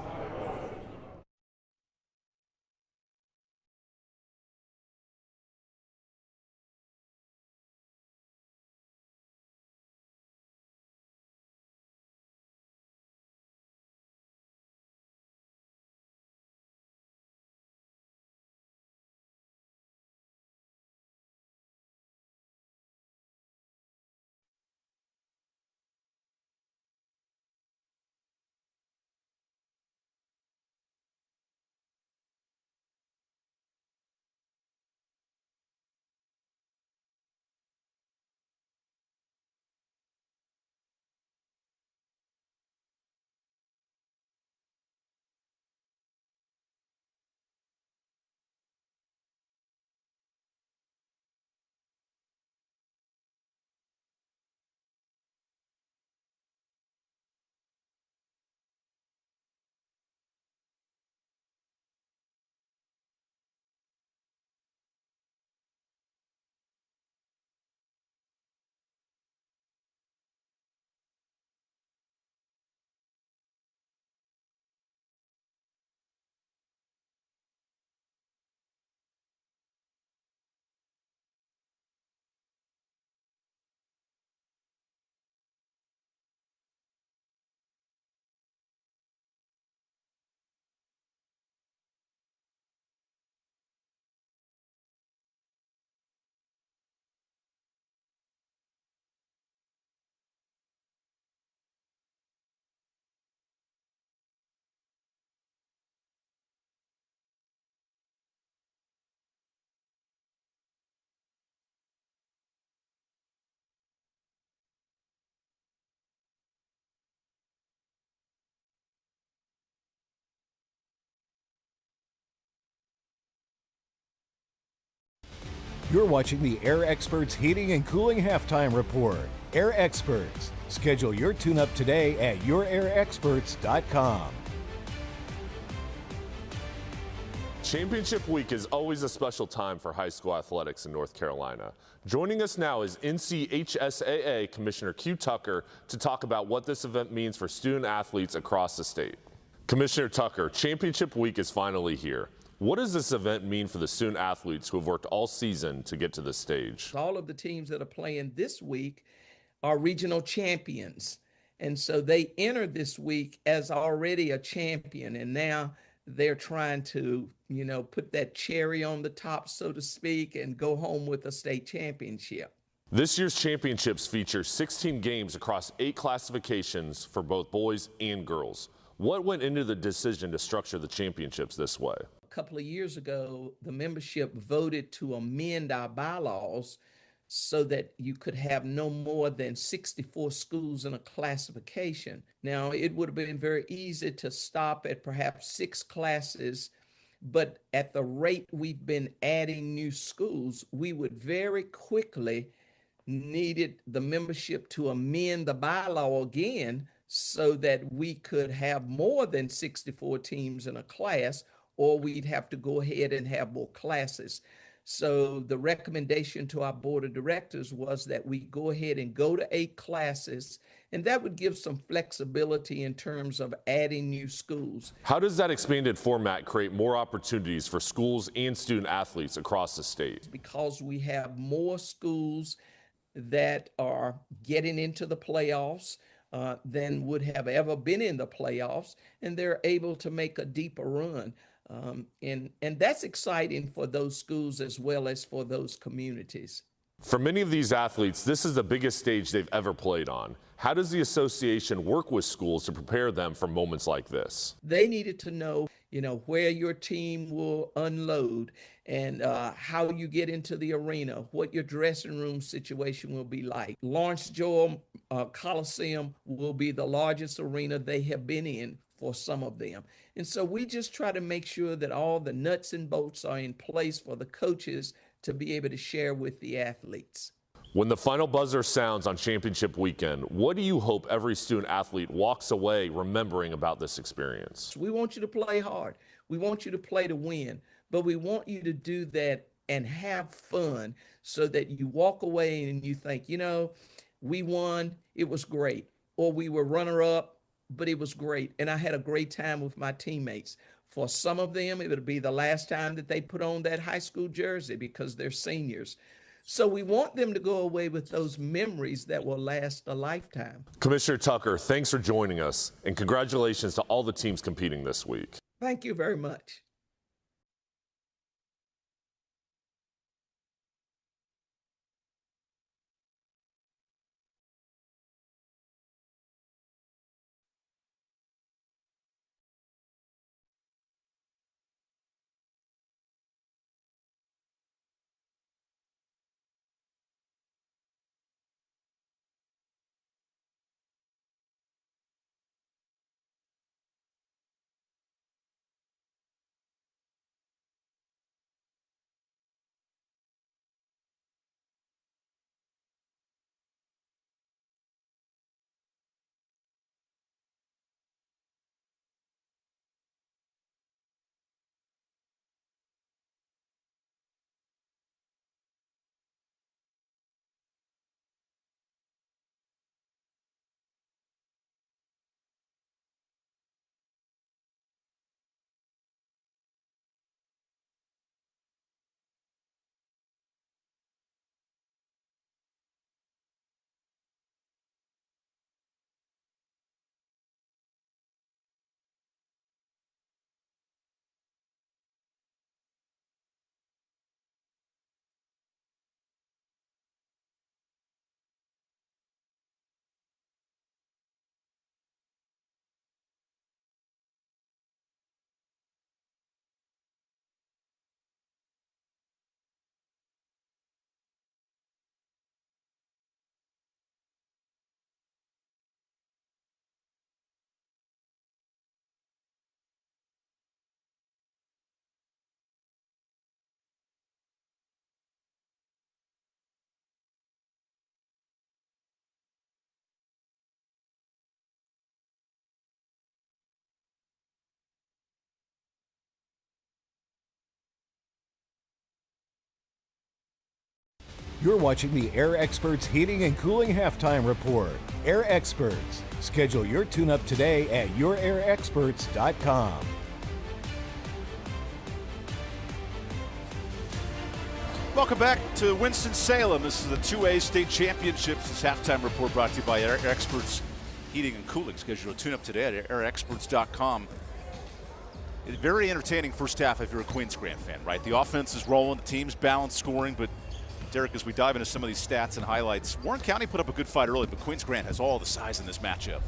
You're watching the Air Experts Heating and Cooling Halftime Report. Air Experts. Schedule your tune-up today at yourairexperts.com. Championship week is always a special time for high school athletics in North Carolina. Joining us now is NCHSAA Commissioner Q Tucker to talk about what this event means for student athletes across the state. Commissioner Tucker, Championship week is finally here. What does this event mean for the student athletes who have worked all season to get to this stage? All of the teams that are playing this week are regional champions. And so they enter this week as already a champion. And now they're trying to, put that cherry on the top, so to speak, and go home with a state championship. This year's championships feature 16 games across 8 classifications for both boys and girls. What went into the decision to structure the championships this way? A couple of years ago, the membership voted to amend our bylaws so that you could have no more than 64 schools in a classification. Now, it would have been very easy to stop at perhaps 6 classes, but at the rate we've been adding new schools, we would very quickly needed the membership to amend the bylaw again so that we could have more than 64 teams in a class, or we'd have to go ahead and have more classes. So the recommendation to our board of directors was that we go ahead and go to 8 classes, and that would give some flexibility in terms of adding new schools. How does that expanded format create more opportunities for schools and student athletes across the state? Because we have more schools that are getting into the playoffs than would have ever been in the playoffs, and they're able to make a deeper run. And that's exciting for those schools as well as for those communities. For many of these athletes, this is the biggest stage they've ever played on. How does the association work with schools to prepare them for moments like this? They needed to know, where your team will unload and how you get into the arena, what your dressing room situation will be like. Lawrence Joel Coliseum will be the largest arena they have been in for some of them. And so we just try to make sure that all the nuts and bolts are in place for the coaches to be able to share with the athletes. When the final buzzer sounds on championship weekend, what do you hope every student athlete walks away remembering about this experience? We want you to play hard. We want you to play to win, but we want you to do that and have fun so that you walk away and you think, we won, it was great, or we were runner-up, but it was great, and I had a great time with my teammates. For some of them, it would be the last time that they put on that high school jersey because they're seniors. So we want them to go away with those memories that will last a lifetime. Commissioner Tucker, thanks for joining us, and congratulations to all the teams competing this week. Thank you very much. You're watching the Air Experts Heating and Cooling Halftime Report. Air Experts. Schedule your tune-up today at yourairexperts.com. Welcome back to Winston-Salem. This is the 2A State Championships. This halftime report brought to you by Air Experts Heating and Cooling. Schedule a tune-up today at airexperts.com. It's very entertaining first half if you're a Queens Grant fan, right? The offense is rolling, the team's balanced scoring, but Derek, as we dive into some of these stats and highlights, Warren County put up a good fight early, but Queens Grant has all the size in this matchup.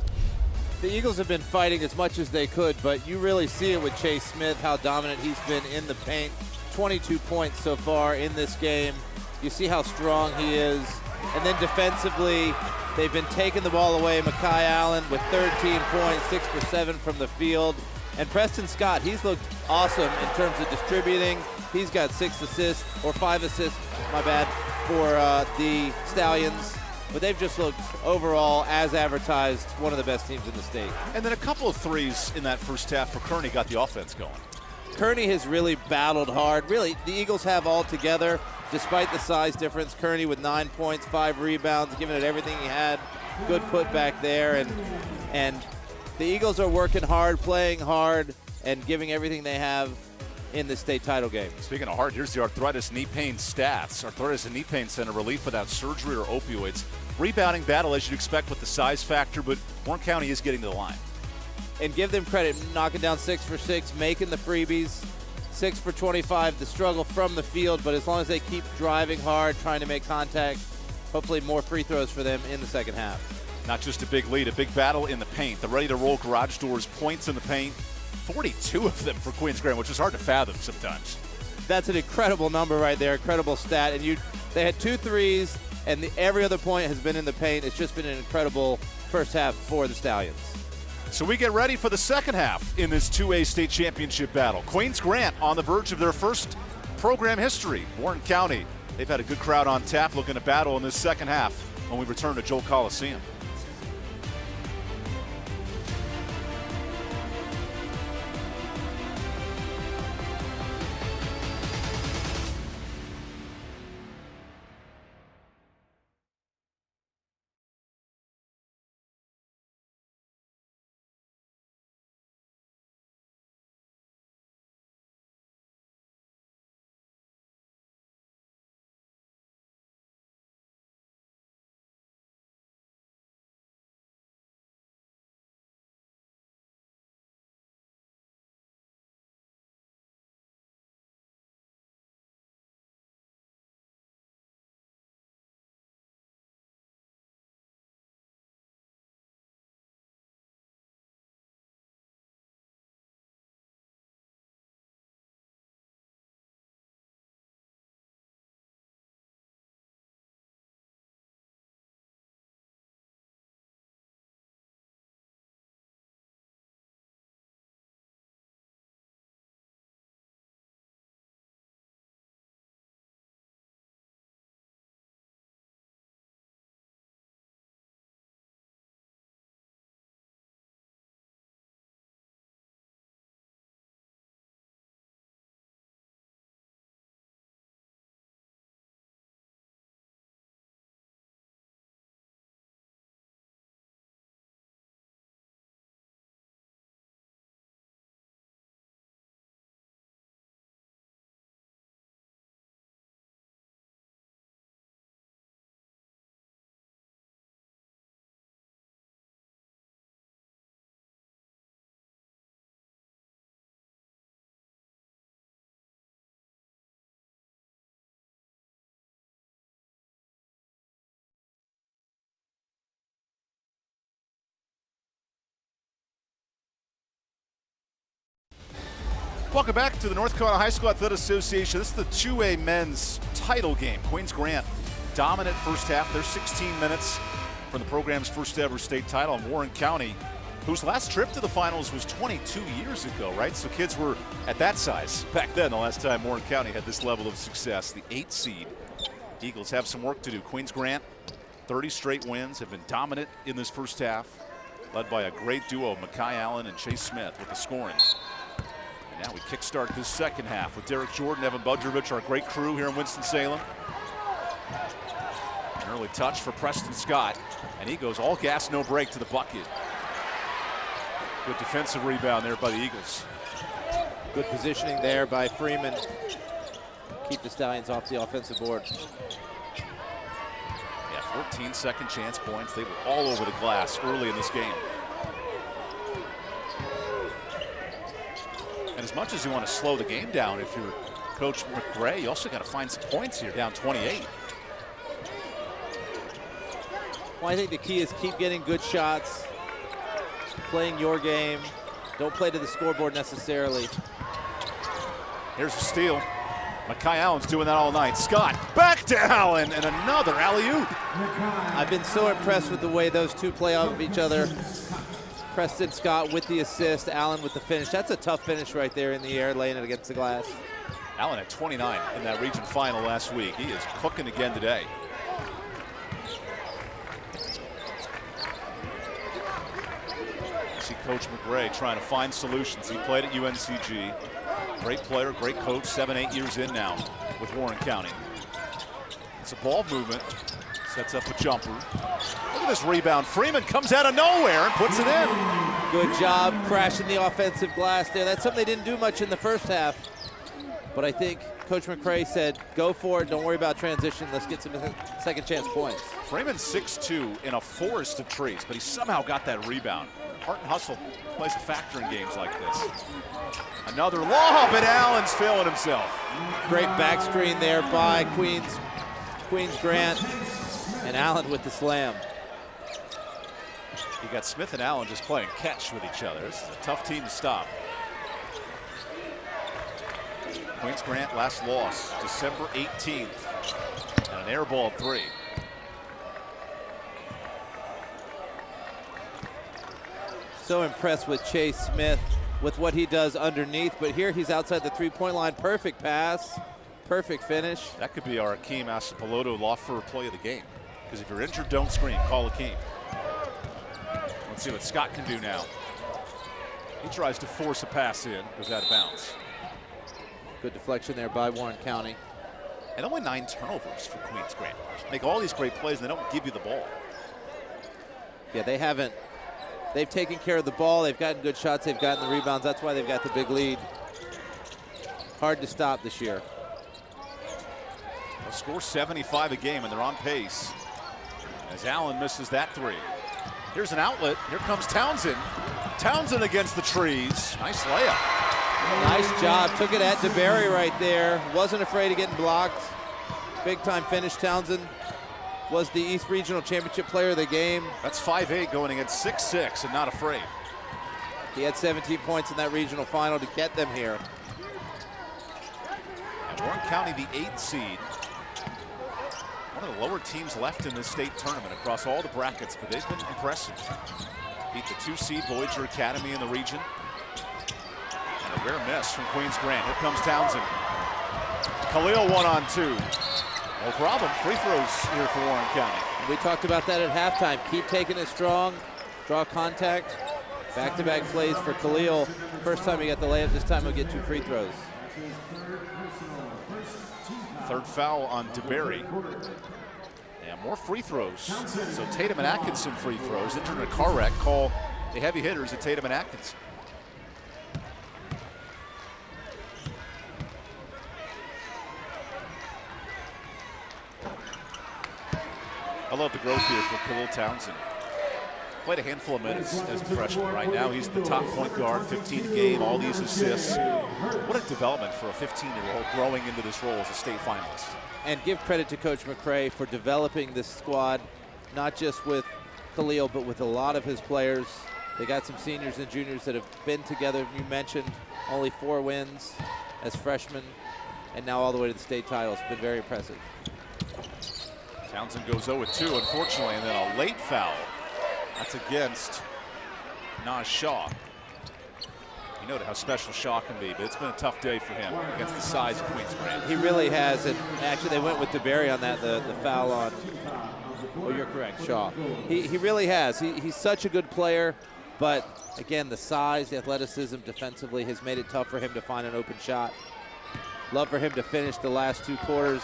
The Eagles have been fighting as much as they could, but you really see it with Chase Smith, how dominant he's been in the paint. 22 points so far in this game. You see how strong he is. And then defensively, they've been taking the ball away. Makai Allen with 13 points, 6 for 7 from the field. And Preston Scott, he's looked awesome in terms of distributing. He's got 6 assists, or 5 assists, my bad, for the Stallions. But they've just looked overall, as advertised, one of the best teams in the state. And then a couple of threes in that first half for Kearney got the offense going. Kearney has really battled hard. Really, the Eagles have all together, despite the size difference. Kearney with 9 points, 5 rebounds, giving it everything he had. Good putback there. And the Eagles are working hard, playing hard, and giving everything they have in the state title game. Speaking of hard, here's the arthritis knee pain stats. Arthritis and knee pain center, relief without surgery or opioids. Rebounding battle as you'd expect with the size factor, but Warren County is getting to the line. And give them credit, knocking down 6 for 6, making the freebies, 6 for 25, the struggle from the field, but as long as they keep driving hard, trying to make contact, hopefully more free throws for them in the second half. Not just a big lead, a big battle in the paint. The ready-to-roll garage doors, points in the paint, 42 of them for Queens Grant, which is hard to fathom sometimes. That's an incredible number right there, incredible stat. And they had 2 threes, and every other point has been in the paint. It's just been an incredible first half for the Stallions. So we get ready for the second half in this 2A state championship battle. Queens Grant on the verge of their first program history. Warren County, they've had a good crowd on tap looking to battle in this second half when we return to Joel Coliseum. Welcome back to the North Carolina High School Athletic Association. This is the 2A men's title game. Queens Grant, dominant first half. There's 16 minutes from the program's first ever state title. And Warren County, whose last trip to the finals was 22 years ago, right? So kids were at that size back then, the last time Warren County had this level of success. The 8th seed. Eagles have some work to do. Queens Grant, 30 straight wins, have been dominant in this first half, led by a great duo, Makai Allen and Chase Smith with the scoring. Now we kickstart this second half with Derek Jordan, Evan Budrovich, our great crew here in Winston-Salem. An early touch for Preston Scott, and he goes all gas, no break to the bucket. Good defensive rebound there by the Eagles. Good positioning there by Freeman. Keep the Stallions off the offensive board. Yeah, 14 second chance points. They were all over the glass early in this game. And as much as you want to slow the game down, if you're Coach McRae, you also got to find some points here, down 28. Well, I think the key is keep getting good shots, playing your game. Don't play to the scoreboard necessarily. Here's a steal. Makai Allen's doing that all night. Scott back to Allen, and another alley-oop. I've been so impressed with the way those two play off of each other. Preston Scott with the assist, Allen with the finish. That's a tough finish right there in the air, laying it against the glass. Allen at 29 in that region final last week. He is cooking again today. See Coach McRae trying to find solutions. He played at UNCG. Great player, great coach, 7-8 years in now with Warren County. It's a ball movement. Sets up a jumper. Look at this rebound. Freeman comes out of nowhere and puts it in. Good job crashing the offensive glass there. That's something they didn't do much in the first half. But I think Coach McRae said, go for it. Don't worry about transition. Let's get some second chance points. Freeman's 6'2" in a forest of trees, but he somehow got that rebound. Heart and hustle plays a factor in games like this. Another lob, and Allen's feeling himself. Great back screen there by Queens Grant, and Allen with the slam. You got Smith and Allen just playing catch with each other. This is a tough team to stop. Queens Grant last loss, December 18th, and an air ball 3. So impressed with Chase Smith with what he does underneath, but here he's outside the three-point line. Perfect pass, perfect finish. That could be our Akeem Asapaloto law for play of the game. Because if you're injured, don't scream, call Akeem. Let's see what Scott can do now. He tries to force a pass in, goes out of bounds. Good deflection there by Warren County. And only 9 turnovers for Queens Grant. Make all these great plays and they don't give you the ball. Yeah, they haven't. They've taken care of the ball. They've gotten good shots. They've gotten the rebounds. That's why they've got the big lead. Hard to stop this year. They'll score 75 a game, and they're on pace. As Allen misses that 3. Here's an outlet. Here comes Townsend. Townsend against the trees. Nice layup. Nice job. Took it at DeBerry right there. Wasn't afraid of getting blocked. Big time finish. Townsend was the East Regional Championship Player of the game. That's 5'8" going against 6'6" and not afraid. He had 17 points in that regional final to get them here. And Warren County, the 8th seed. One of the lower teams left in this state tournament across all the brackets, but they've been impressive. Beat the 2 seed Voyager Academy in the region. And a rare miss from Queens Grant. Here comes Townsend. Khalil 1-on-2. No problem. Free throws here for Warren County. We talked about that at halftime. Keep taking it strong. Draw contact. Back-to-back plays for Khalil. First time he got the layup. This time he'll get 2 free throws. Third foul on DeBerry. And more free throws. So Tatum and Atkinson free throws. Injured in a car wreck. Call the heavy hitters at Tatum and Atkinson. I love the growth here for Khalil Townsend. Played a handful of minutes as a freshman. Right now he's the top point guard, 15 a game, all these assists. What a development for a 15-year-old growing into this role as a state finalist. And give credit to Coach McRae for developing this squad, not just with Khalil, but with a lot of his players. They got some seniors and juniors that have been together. You mentioned only 4 wins as freshmen, and now all the way to the state title. It's been very impressive. Townsend goes 0-2, unfortunately, and then a late foul. That's against Naj Shaw. You know how special Shaw can be, but it's been a tough day for him against the size of Queens Grant. He really has, and actually they went with DeBerry on that, the foul on, oh, you're correct, Shaw. He really has. He's such a good player, but again, the size, the athleticism defensively has made it tough for him to find an open shot. Love for him to finish the last 2 quarters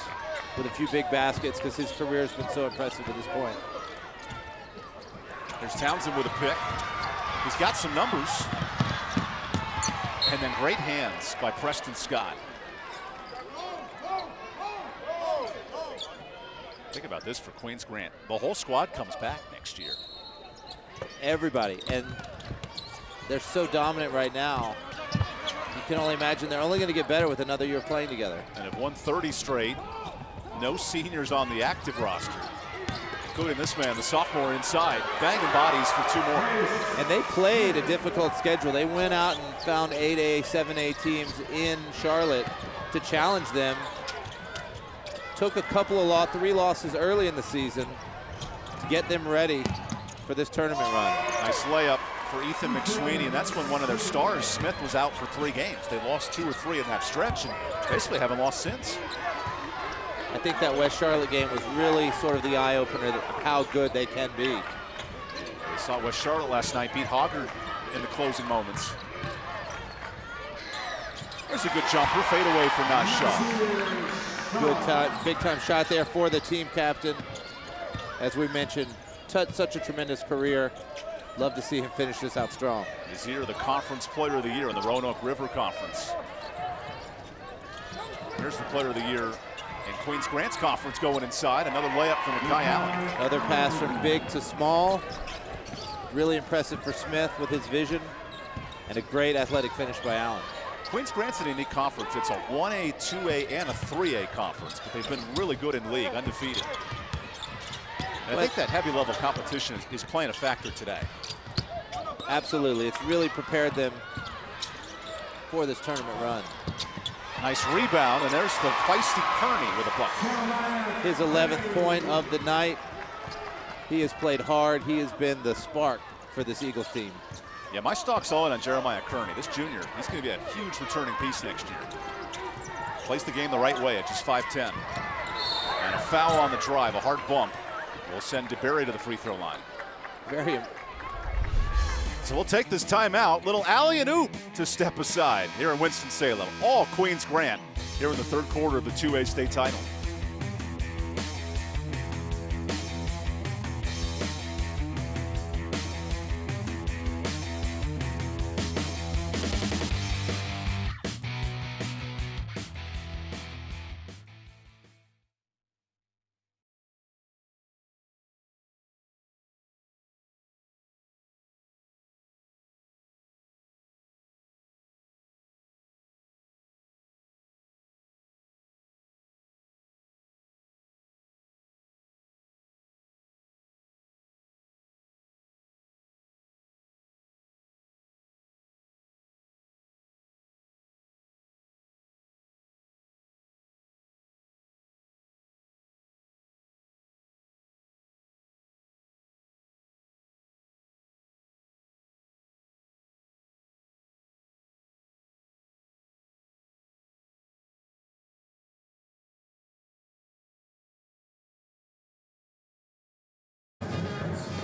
with a few big baskets because his career has been so impressive to this point. There's Townsend with a pick. He's got some numbers. And then great hands by Preston Scott. Think about this for Queens Grant. The whole squad comes back next year. Everybody, and they're so dominant right now. You can only imagine they're only going to get better with another year playing together. And have won 30 straight. No seniors on the active roster, including this man, the sophomore inside, banging bodies for 2 more. And they played a difficult schedule. They went out and found 8A, 7A teams in Charlotte to challenge them. Took a couple of 3 losses early in the season to get them ready for this tournament run. Nice layup for Ethan McSweeney, and that's when one of their stars, Smith, was out for 3 games. They lost 2 or 3 in that stretch and basically haven't lost since. I think that West Charlotte game was really sort of the eye-opener of how good they can be. We saw West Charlotte last night beat Hoggard in the closing moments. There's a good jumper, fade away for not shot. Good time, big-time shot there for the team captain. As we mentioned, such a tremendous career. Love to see him finish this out strong. Nazir, the Conference Player of the Year in the Roanoke River Conference. Here's the Player of the Year in Queens Grant's conference going inside. Another layup from Kai Allen. Another pass from big to small. Really impressive for Smith with his vision. And a great athletic finish by Allen. Queens Grant's an unique conference. It's a 1A, 2A, and a 3A conference, but they've been really good in league, undefeated. And I think that heavy level competition is playing a factor today. Absolutely, it's really prepared them for this tournament run. Nice rebound, and there's the feisty Kearney with a bucket. His 11th point of the night. He has played hard. He has been the spark for this Eagles team. Yeah, my stock's all in on Jeremiah Kearney. This junior, he's going to be a huge returning piece next year. Plays the game the right way at just 5'10". And a foul on the drive, a hard bump. Will send DeBerry to the free throw line. So we'll take this timeout. Little alley and oop to step aside here in Winston-Salem. All Queens Grant here in the 3rd quarter of the 2A state title.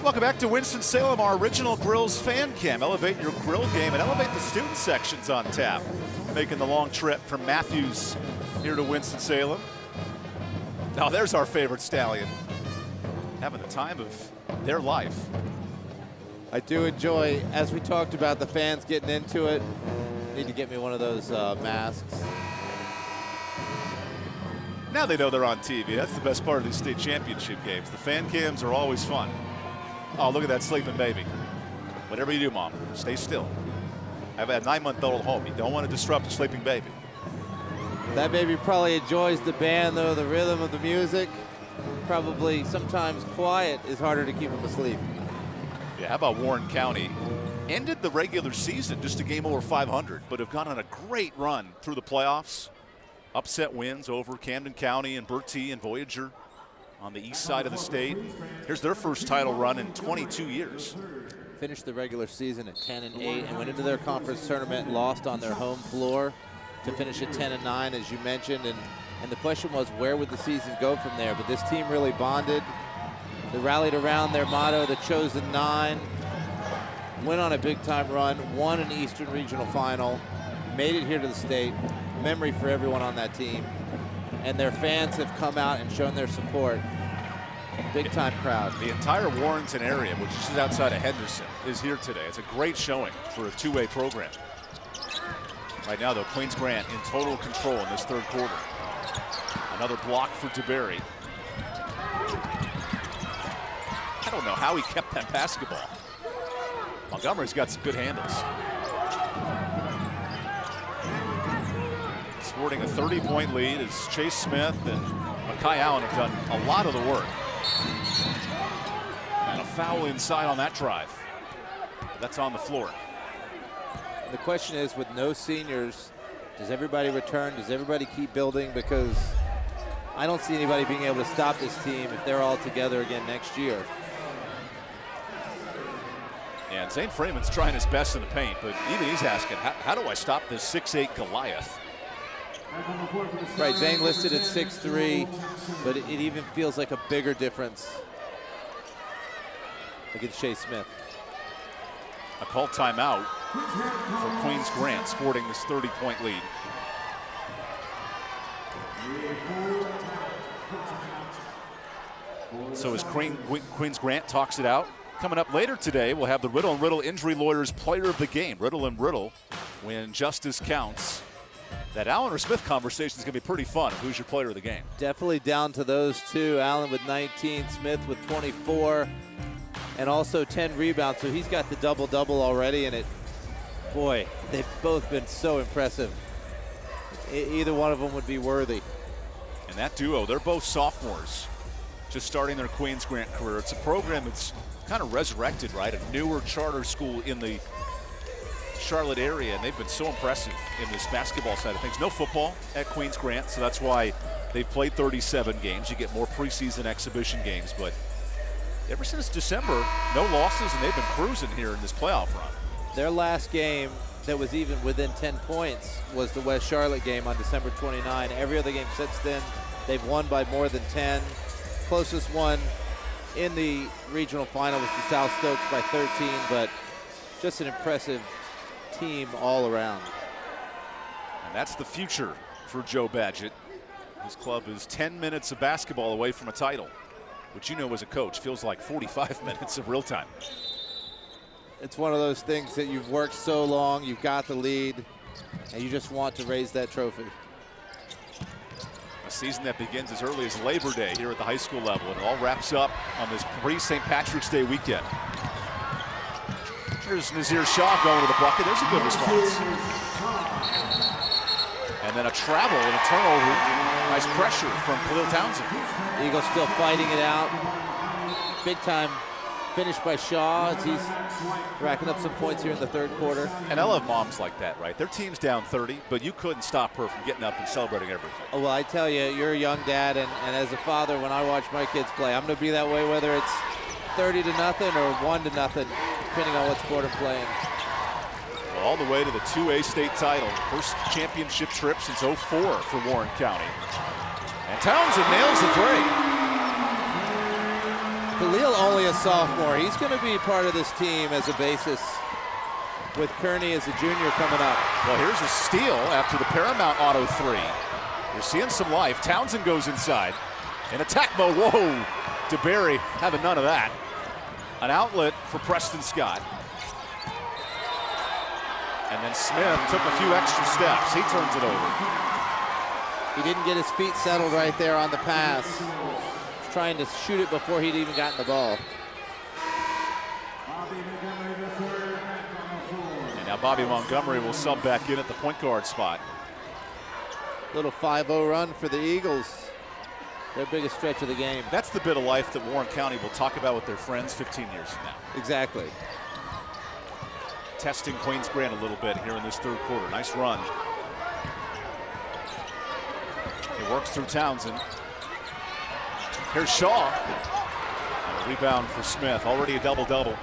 Welcome back to Winston-Salem, our original Grills fan cam. Elevate your grill game and elevate the student sections on tap. Making the long trip from Matthews here to Winston-Salem. Now there's our favorite stallion. Having the time of their life. I do enjoy, as we talked about, the fans getting into it. Need to get me one of those masks. Now they know they're on TV. That's the best part of these state championship games. The fan cams are always fun. Oh, look at that sleeping baby. Whatever you do, Mom, stay still. I have a 9-month-old home. You don't want to disrupt a sleeping baby. That baby probably enjoys the band, though, the rhythm of the music. Probably sometimes quiet is harder to keep him asleep. Yeah, how about Warren County? Ended the regular season just a game over 500, but have gone on a great run through the playoffs. Upset wins over Camden County and Bertie and Voyager on the east side of the state. Here's their first title run in 22 years. Finished the regular season at 10-8 and went into their conference tournament and lost on their home floor to finish at 10-9, as you mentioned. And the question was, where would the season go from there? But this team really bonded. They rallied around their motto, the Chosen Nine. Went on a big-time run, won an Eastern Regional Final, made it here to the state. Memory for everyone on that team. and their fans have come out and shown their support. Big time crowd. The entire Warrenton area, which is outside of Henderson, is here today. It's a great showing for a two-way program. Right now, though, Queens Grant in total control in this third quarter. Another block for DeBerry. I don't know how he kept that basketball. Montgomery's got some good handles. Sporting a 30-point lead as Chase Smith and Makai Allen have done a lot of the work. And a foul inside on that drive. That's on the floor. The question is, with no seniors, does everybody return? Does everybody keep building? Because I don't see anybody being able to stop this team if they're all together again next year. And Zane Freeman's trying his best in the paint, but even he's asking, how do I stop this 6'8" Goliath? Right, Zane listed at 6'3", but it even feels like a bigger difference against Chase Smith. A called timeout for Queens Grant, sporting this 30-point lead. So as Queens Grant talks it out, coming up later today, we'll have the Riddle & Riddle Injury Lawyers Player of the Game. Riddle & Riddle, when justice counts. That Allen or Smith conversation is going to be pretty fun. Who's your player of the game? Definitely down to those two. Allen with 19, Smith with 24, and also 10 rebounds. So he's got the double-double already, and boy, they've both been so impressive. Either one of them would be worthy. And that duo, they're both sophomores, just starting their Queens Grant career. It's a program that's kind of resurrected, right? A newer charter school in the Charlotte area, and they've been so impressive in this basketball side of things. No football at Queens Grant, so that's why they've played 37 games. You get more preseason exhibition games, but ever since December, no losses, and they've been cruising here in this playoff run. Their last game that was even within 10 points was the West Charlotte game on December 29. Every other game since then, they've won by more than 10. Closest one in the regional final was to South Stokes by 13, but just an impressive team all around. And that's the future for Joe Badgett. His club is 10 minutes of basketball away from a title, which, you know, as a coach, feels like 45 minutes of real time. It's one of those things that you've worked so long, you've got the lead, and you just want to raise that trophy. A season that begins as early as Labor Day here at the high school level, and it all wraps up on this pre-St. Patrick's Day weekend. Here's Nazir Shaw going to the bucket. There's a good response. And then a travel and a turnover. Nice pressure from Khalil Townsend. Eagles still fighting it out. Big time finish by Shaw as he's racking up some points here in the third quarter. And I love moms like that, right? Their team's down 30, but you couldn't stop her from getting up and celebrating everything. Oh, well, I tell you, you're a young dad, and as a father, when I watch my kids play, I'm going to be that way whether it's 30-0 or 1-0, depending on what sport I'm playing. Well, all the way to the 2A state title. First championship trip since '04 for Warren County. And Townsend nails the three. Khalil only a sophomore. He's going to be part of this team as a basis with Kearney as a junior coming up. Well, here's a steal after the Paramount Auto 3. You're seeing some life. Townsend goes inside. In attack mode. Whoa. DeBerry having none of that. An outlet for Preston Scott. And then Smith took a few extra steps. He turns it over. He didn't get his feet settled right there on the pass. He's trying to shoot it before he'd even gotten the ball. And now Bobby Montgomery will sub back in at the point guard spot. Little 5-0 run for the Eagles. Their biggest stretch of the game. That's the bit of life that Warren County will talk about with their friends 15 years from now. Exactly. Testing Queens Grant a little bit here in this third quarter. Nice run. He works through Townsend. Here's Shaw. And a rebound for Smith. Already a double-double.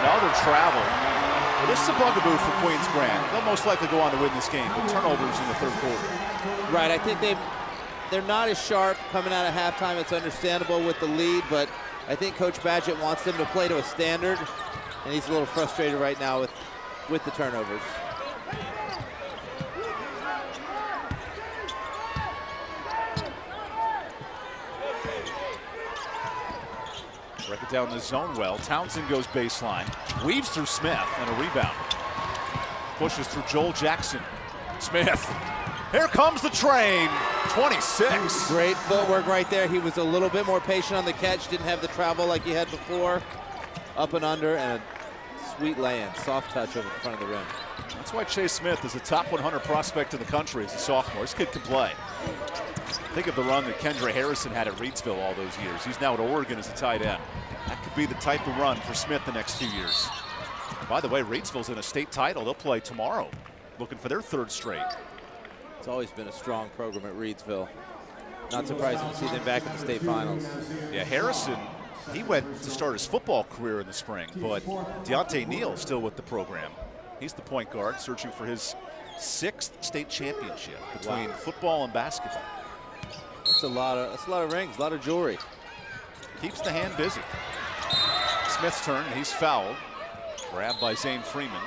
Another travel. Well, this is a bugaboo for Queens Grant. They'll most likely go on to win this game, but turnovers in the third quarter. Right, I think they're not as sharp coming out of halftime. It's understandable with the lead, but I think Coach Badgett wants them to play to a standard, and he's a little frustrated right now with the turnovers. Break it down in the zone well. Townsend goes baseline. Weaves through Smith and a rebound. Pushes through Joel Jackson. Smith. Here comes the train. 26. Great footwork right there. He was a little bit more patient on the catch. Didn't have the travel like he had before. Up and under, and a sweet lay-in. Soft touch over the front of the rim. That's why Chase Smith is a top 100 prospect in the country as a sophomore. This kid can play. Think of the run that Kendra Harrison had at Reidsville all those years. He's now at Oregon as a tight end. That could be the type of run for Smith the next few years. By the way, Reidsville's in a state title. They'll play tomorrow, looking for their 3rd straight. It's always been a strong program at Reidsville. Not surprising to see them back in the state finals. Yeah, Harrison, he went to start his football career in the spring, but Deontay Neal still with the program. He's the point guard, searching for his 6th state championship between football and basketball. That's a lot of rings, a lot of jewelry. Keeps the hand busy. Smith's turn, he's fouled. Grabbed by Zane Freeman.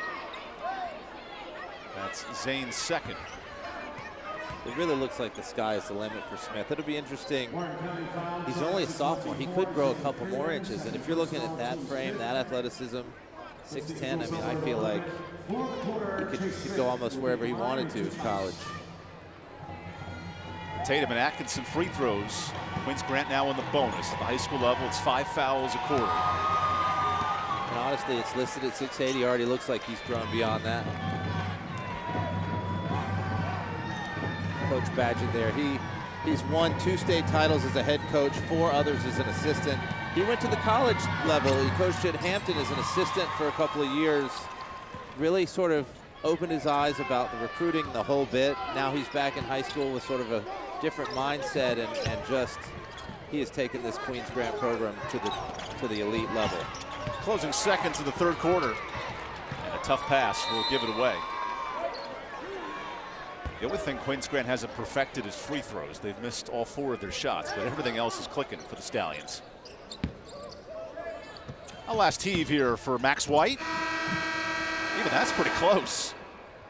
That's Zane's 2nd. It really looks like the sky is the limit for Smith. It'll be interesting. He's only a sophomore. He could grow a couple more inches. And if you're looking at that frame, that athleticism, 6'10", I mean, I feel like he could go almost wherever he wanted to in college. Tatum and Atkinson free throws. Queens Grant now in the bonus. At the high school level, it's 5 fouls a quarter. And honestly, it's listed at 6'8". He already looks like he's grown beyond that. Coach Badgett there. He's won 2 state titles as a head coach, 4 others as an assistant. He went to the college level. He coached at Hampton as an assistant for a couple of years. Really sort of opened his eyes about the recruiting, the whole bit. Now he's back in high school with sort of a different mindset, and just he has taken this Queens Grant program to the elite level. Closing seconds of the 3rd quarter. And a tough pass will give it away. The only thing Queens Grant hasn't perfected is free throws. They've missed all 4 of their shots, but everything else is clicking for the Stallions. A last heave here for Max White. Even that's pretty close.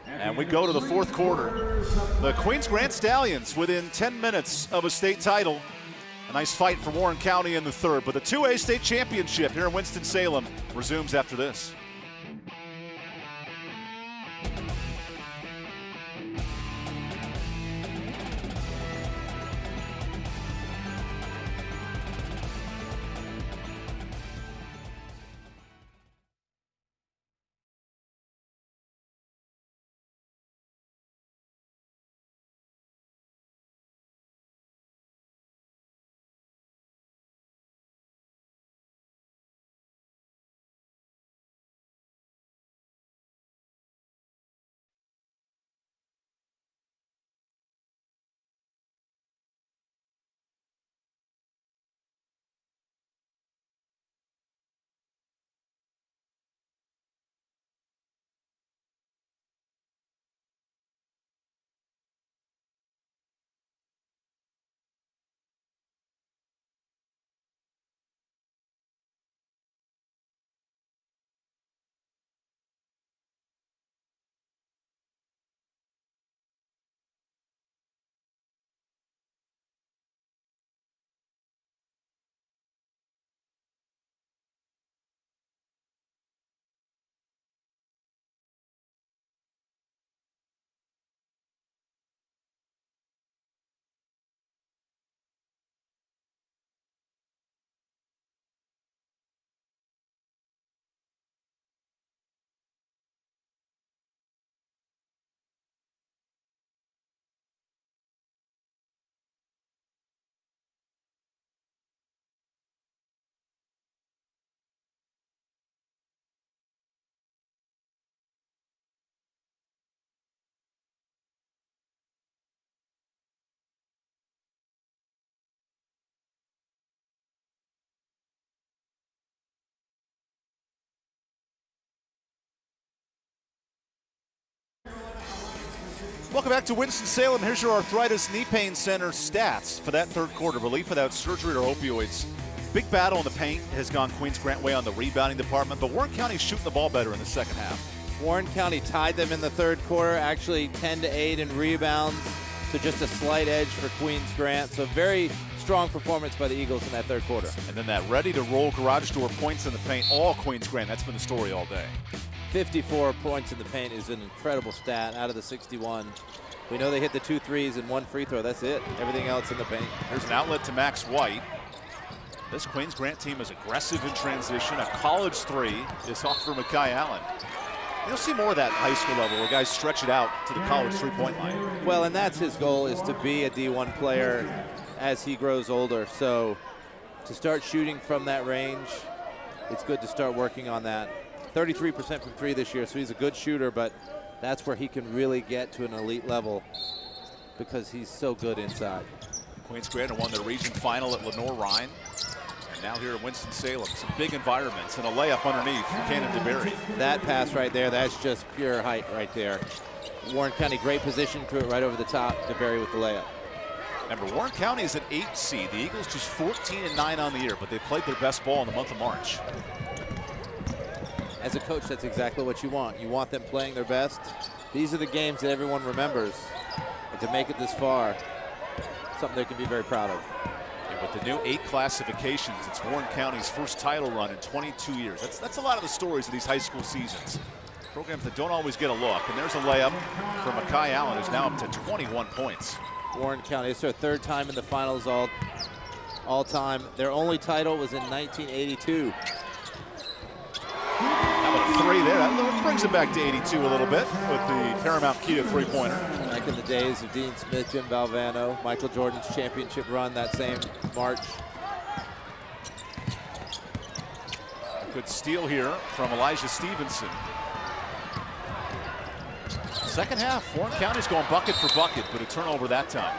And we go to the 4th quarter. The Queens Grant Stallions within 10 minutes of a state title. A nice fight for Warren County in the 3rd, but the 2A state championship here in Winston-Salem resumes after this. Welcome back to Winston-Salem. Here's your Arthritis Knee Pain Center stats for that 3rd quarter. Relief without surgery or opioids. Big battle in the paint has gone Queens Grant way on the rebounding department, but Warren County's shooting the ball better in the 2nd half. Warren County tied them in the 3rd quarter, actually 10-8 in rebounds, so just a slight edge for Queens Grant. So very strong performance by the Eagles in that third quarter. And then that ready-to-roll garage door points in the paint, all Queens Grand. That's been the story all day. 54 points in the paint is an incredible stat out of the 61. We know they hit the 2 threes and 1 free throw. That's it. Everything else in the paint. There's an outlet to Max White. This Queens Grant team is aggressive in transition. A college three is off for Makai Allen. You'll see more of that at high school level where guys stretch it out to the college three-point line. Well, and that's his goal, is to be a D1 player as he grows older. So to start shooting from that range, it's good to start working on that. 33% from 3 this year, so he's a good shooter, but that's where he can really get to an elite level because he's so good inside. Queens Grant won the region final at Lenore-Rhine. And now here at Winston-Salem, some big environments and a layup underneath for Cannon DeBerry. That pass right there, that's just pure height right there. Warren County, great position, threw it right over the top. DeBerry with the layup. Remember, Warren County is an 8 seed. The Eagles just 14-9 on the year, but they played their best ball in the month of March. As a coach, that's exactly what you want. You want them playing their best. These are the games that everyone remembers. And to make it this far, something they can be very proud of. And with the new 8 classifications, it's Warren County's first title run in 22 years. That's a lot of the stories of these high school seasons. Programs that don't always get a look. And there's a layup for Makai Allen, who's now up to 21 points. Warren County, it's their 3rd time in the finals all time. Their only title was in 1982. How about a 3 there? That brings it back to 82 a little bit with the Paramount Keto three-pointer. Back in the days of Dean Smith, Jim Valvano, Michael Jordan's championship run that same March. Good steal here from Elijah Stevenson. Second half, Warren County's going bucket for bucket, but a turnover that time.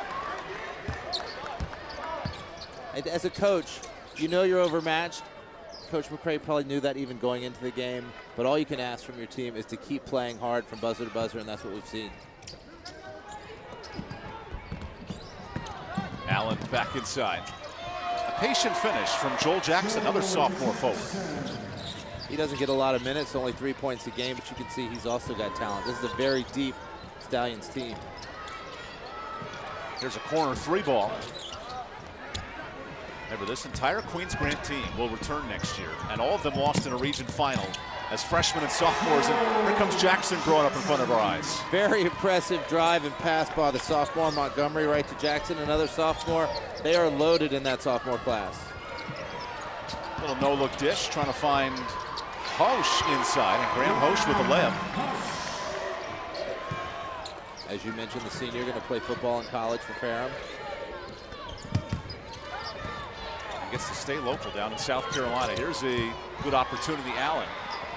And as a coach, you know you're overmatched. Coach McCray probably knew that even going into the game, but all you can ask from your team is to keep playing hard from buzzer to buzzer, and that's what we've seen. Allen back inside. A patient finish from Joel Jackson, another sophomore forward. He doesn't get a lot of minutes, only 3 points a game, but you can see he's also got talent. This is a very deep Stallions team. Here's a corner 3 ball. Remember, this entire Queens Grant team will return next year, and all of them lost in a region final as freshmen and sophomores. And here comes Jackson growing up in front of our eyes. Very impressive drive and pass by the sophomore Montgomery right to Jackson, another sophomore. They are loaded in that sophomore class. Little no-look dish, trying to find Hosch inside, and Graham Hosch with the layup. As you mentioned, the senior going to play football in college for Ferrum. Gets to stay local down in South Carolina. Here's a good opportunity, Allen.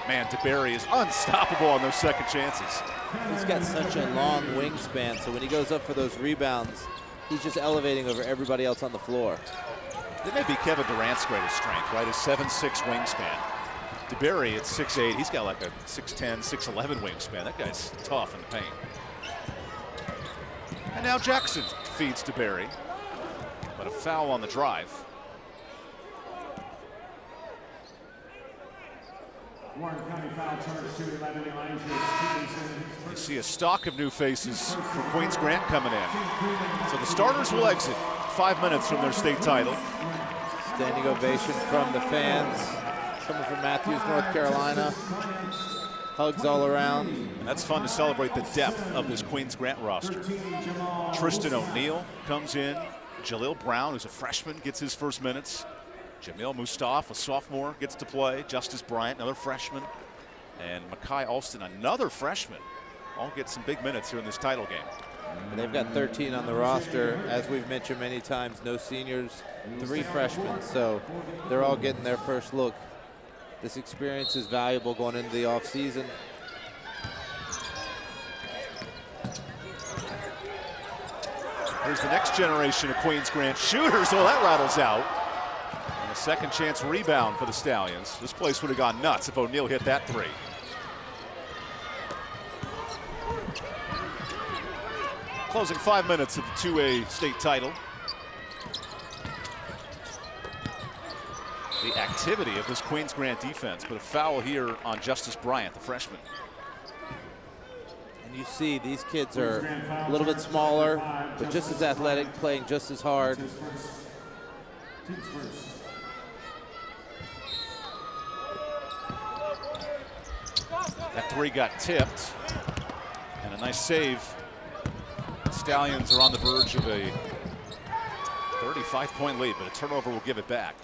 Man, DeBerry is unstoppable on those second chances. He's got such a long wingspan, so when he goes up for those rebounds, he's just elevating over everybody else on the floor. That may be Kevin Durant's greatest strength, right? His 7'6" wingspan. DeBerry at 6'8", he's got like a 6'10", 6'11" wingspan. That guy's tough in the paint. And now Jackson feeds DeBerry, but a foul on the drive. You see a stock of new faces for Queens Grant coming in. So the starters will exit 5 minutes from their state title. Standing ovation from the fans. Coming from Matthews, North Carolina. Hugs all around. And that's fun to celebrate the depth of this Queens Grant roster. Tristan O'Neill comes in. Jaleel Brown, who's a freshman, gets his first minutes. Jamil Mustaf, a sophomore, gets to play. Justice Bryant, another freshman. And Makai Alston, another freshman. All get some big minutes here in this title game. And they've got 13 on the roster. As we've mentioned many times, no seniors, 3 freshmen. So they're all getting their first look. This experience is valuable going into the offseason. Here's the next generation of Queens Grant shooters. Oh, that rattles out. And a second chance rebound for the Stallions. This place would have gone nuts if O'Neal hit that 3. Closing 5 minutes of the 2A state title. The activity of this Queens Grant defense, but a foul here on Justice Bryant, the freshman. And you see these kids are a little bit smaller, but just as athletic, playing just as hard. That three got tipped, and a nice save. The Stallions are on the verge of a 35-point lead, but a turnover will give it back.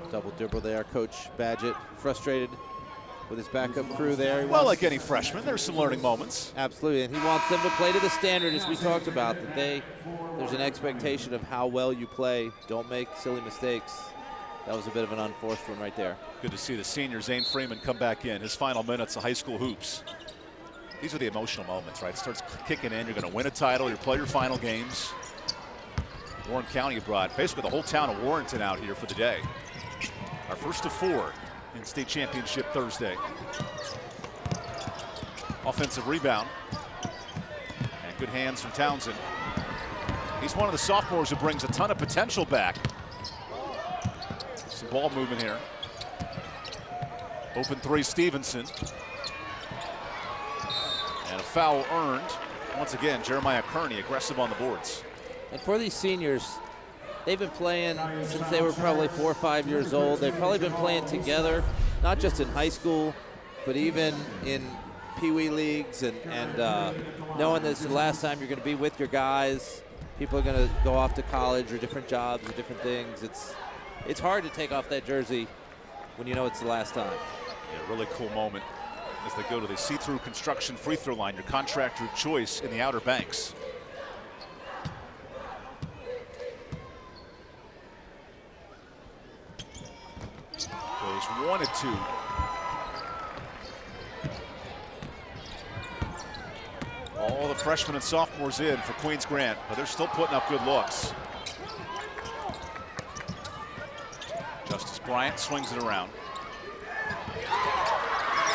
Double dribble there. Coach Badgett frustrated with his backup crew there. Well, like any freshman, there's some learning moments. Absolutely, and he wants them to play to the standard, as we talked about, that there's an expectation of how well you play. Don't make silly mistakes. That was a bit of an unforced one right there. Good to see the senior Zane Freeman come back in. His final minutes of high school hoops. These are the emotional moments, right? It starts kicking in. You're going to win a title. You play your final games. Warren County brought basically the whole town of Warrenton out here for the day. Our first of 4 in state championship Thursday. Offensive rebound. And good hands from Townsend. He's one of the sophomores who brings a ton of potential back. Some ball movement here. Open three, Stevenson. And a foul earned. Once again, Jeremiah Kearney aggressive on the boards. And for these seniors, they've been playing since they were probably 4 or 5 years old. They've probably been playing together, not just in high school, but even in Pee Wee leagues, and knowing this is the last time you're going to be with your guys. People are going to go off to college or different jobs or different things. It's hard to take off that jersey when you know it's the last time. Yeah, really cool moment as they go to the see-through construction free throw line, your contractor of choice in the Outer Banks. Goes 1 and 2. All the freshmen and sophomores in for Queens Grant, but they're still putting up good looks. Justice Bryant swings it around.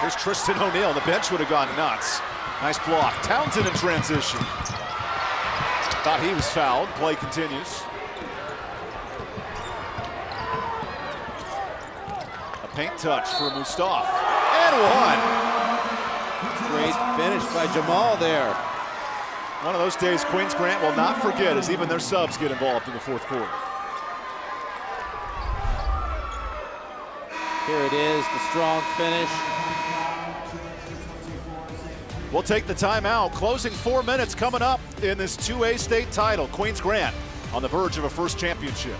Here's Tristan O'Neill. The bench would have gone nuts. Nice block. Townsend in transition. Thought he was fouled. Play continues. A paint touch for Mustaf. And one. Great finish by Jamal there. One of those days Queens Grant will not forget as even their subs get involved in the fourth quarter. Here it is, the strong finish. We'll take the timeout. Closing 4 minutes coming up in this 2A state title. Queens Grant on the verge of a first championship.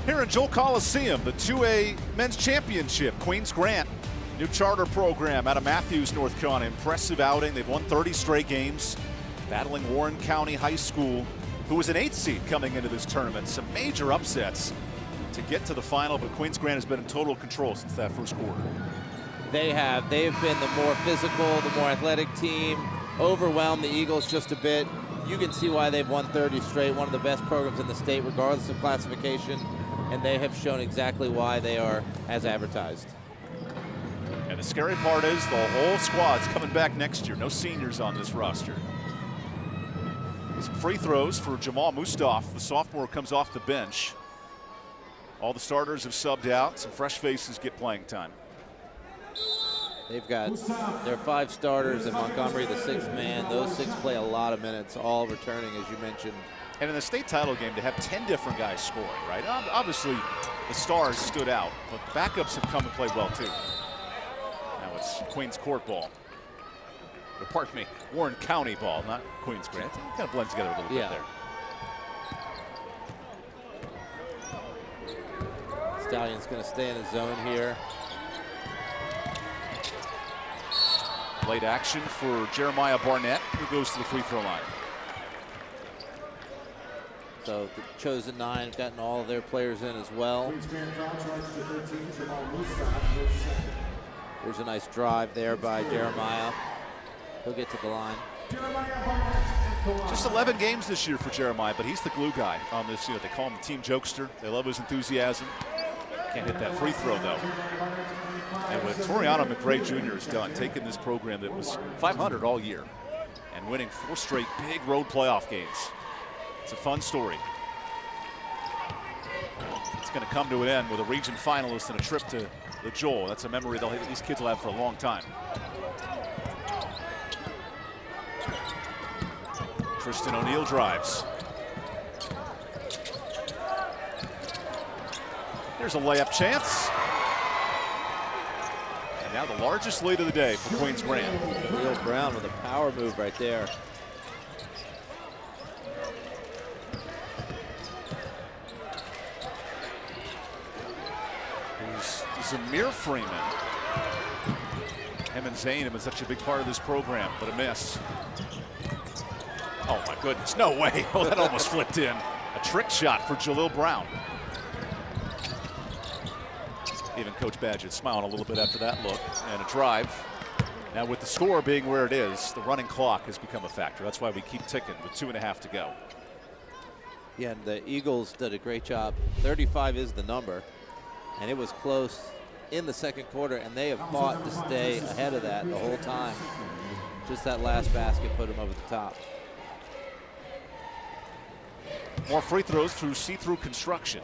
Here in Joel Coliseum, the 2A Men's Championship. Queens Grant, new charter program out of Matthews, North Carolina. Impressive outing. They've won 30 straight games, battling Warren County High School, who was an 8th seed coming into this tournament. Some major upsets to get to the final, but Queens Grant has been in total control since that first quarter. They have. They've been the more physical, the more athletic team, overwhelmed the Eagles just a bit. You can see why they've won 30 straight, one of the best programs in the state, regardless of classification. And they have shown exactly why they are as advertised. And the scary part is the whole squad's coming back next year. No seniors on this roster. Some free throws for Jamal Mustaf. The sophomore comes off the bench. All the starters have subbed out. Some fresh faces get playing time. They've got their 5 starters and Montgomery, the 6th man. Those 6 play a lot of minutes, all returning, as you mentioned. And in the state title game, to have 10 different guys scoring, right? Obviously, the stars stood out, but the backups have come and played well, too. Now it's Queens Court ball. Or pardon me, Warren County ball, not Queens Grant. It kind of blends together a little bit there. Stallions going to stay in his zone here. Late action for Jeremiah Barnett, who goes to the free throw line. So the chosen 9 have gotten all of their players in as well. There's a nice drive there by Jeremiah. He'll get to the line. Just 11 games this year for Jeremiah, but he's the glue guy on this unit. They call him the team jokester. They love his enthusiasm. Can't hit that free throw, though. And what Toriano McRae Jr. has done, taking this program that was 500 all year and winning 4 straight big road playoff games. It's a fun story. It's going to come to an end with a region finalist and a trip to the Joel. That's a memory these kids will have for a long time. Tristan O'Neill drives. Here's a layup chance. And now the largest lead of the day for Queens Grant. Will Brown with a power move right there. Zamir Freeman. Him and Zane have been such a big part of this program, but a miss. Oh my goodness, no way. Oh, that almost flipped in. A trick shot for Jalil Brown. Even Coach Badgett smiling a little bit after that look. And a drive. Now with the score being where it is, the running clock has become a factor. That's why we keep ticking with 2.5 to go. Yeah, and the Eagles did a great job. 35 is the number. And it was close in the second quarter, and they have fought to stay ahead of that the whole time. Just that last basket put them over the top. More free throws through see-through construction.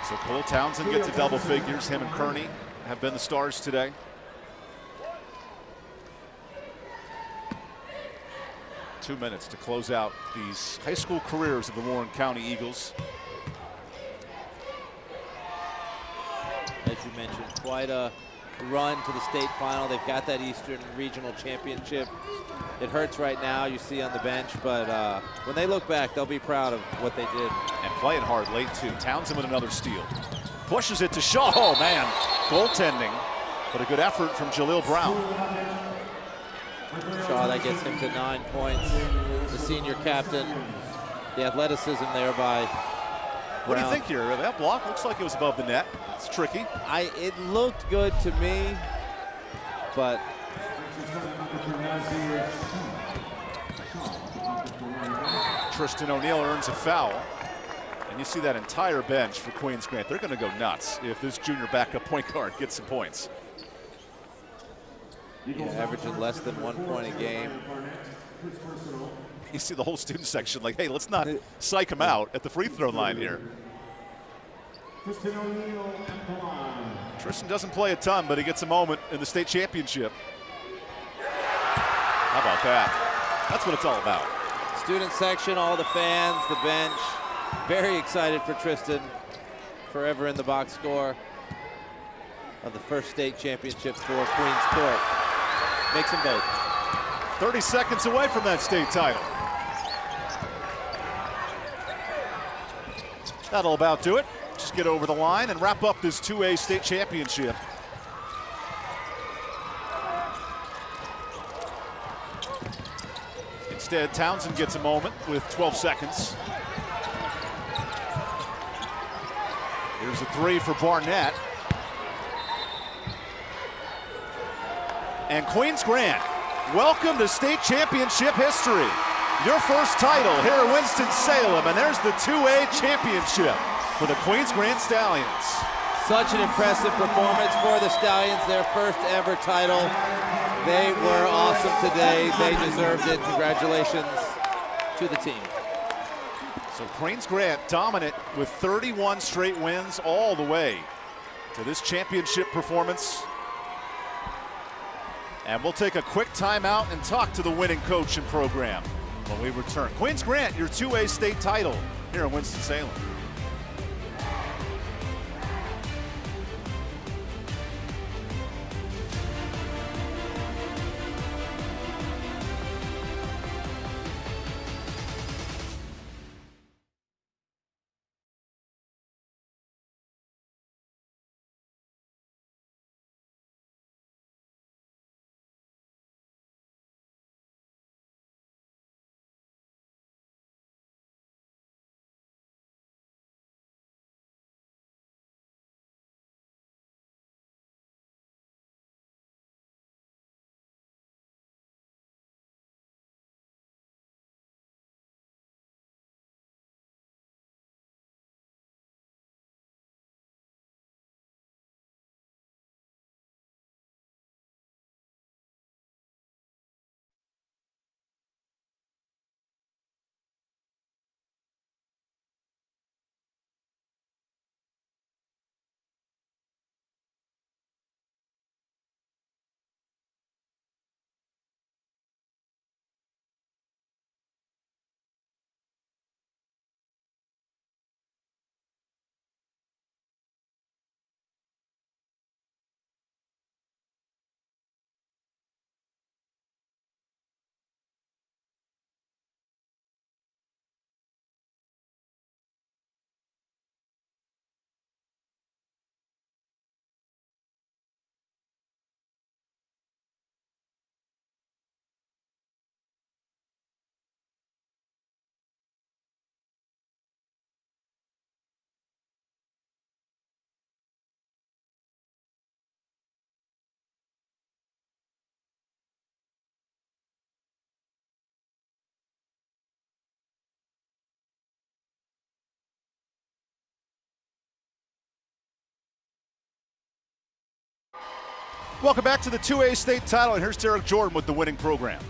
So Cole Townsend gets to double figures. Him and Kearney have been the stars today. Two minutes to close out these high school careers of the Warren County Eagles. As you mentioned, quite a run to the state final. They've got that Eastern Regional Championship. It hurts right now, you see on the bench, but when they look back, they'll be proud of what they did. And playing hard late, too. Townsend with another steal. Pushes it to Shaw. Oh, man. Goaltending, but a good effort from Jalil Brown. Shaw, that gets him to 9 points. The senior captain, the athleticism there by Brown. What do you think here? That block looks like it was above the net. It's tricky. It looked good to me, but Tristan O'Neill earns a foul. And you see that entire bench for Queens Grant. They're going to go nuts if this junior backup point guard gets some points. yeah, averaging less than 1 point a game. You see the whole student section like, hey, let's not psych him out at the free throw line here. Tristan doesn't play a ton, but he gets a moment in the state championship. How about that? That's what it's all about. Student section, all the fans, the bench, very excited for Tristan. Forever in the box score of the first state championship for Queens Court. Makes them both. 30 seconds away from that state title. That'll about do it. Just get over the line and wrap up this 2A state championship. Instead, Townsend gets a moment with 12 seconds. Here's a three for Barnett. And Queens Grant, welcome to state championship history. Your first title here at Winston-Salem, and there's the 2A championship for the Queens Grant Stallions. Such an impressive performance for the Stallions, their first ever title. They were awesome today. They deserved it. Congratulations to the team. So Queens Grant dominant with 31 straight wins all the way to this championship performance. And we'll take a quick timeout and talk to the winning coach and program when we return. Queens Grant, your 2A state title here in Winston-Salem. Welcome back to the 2A state title, and here's Derek Jordan with the winning program.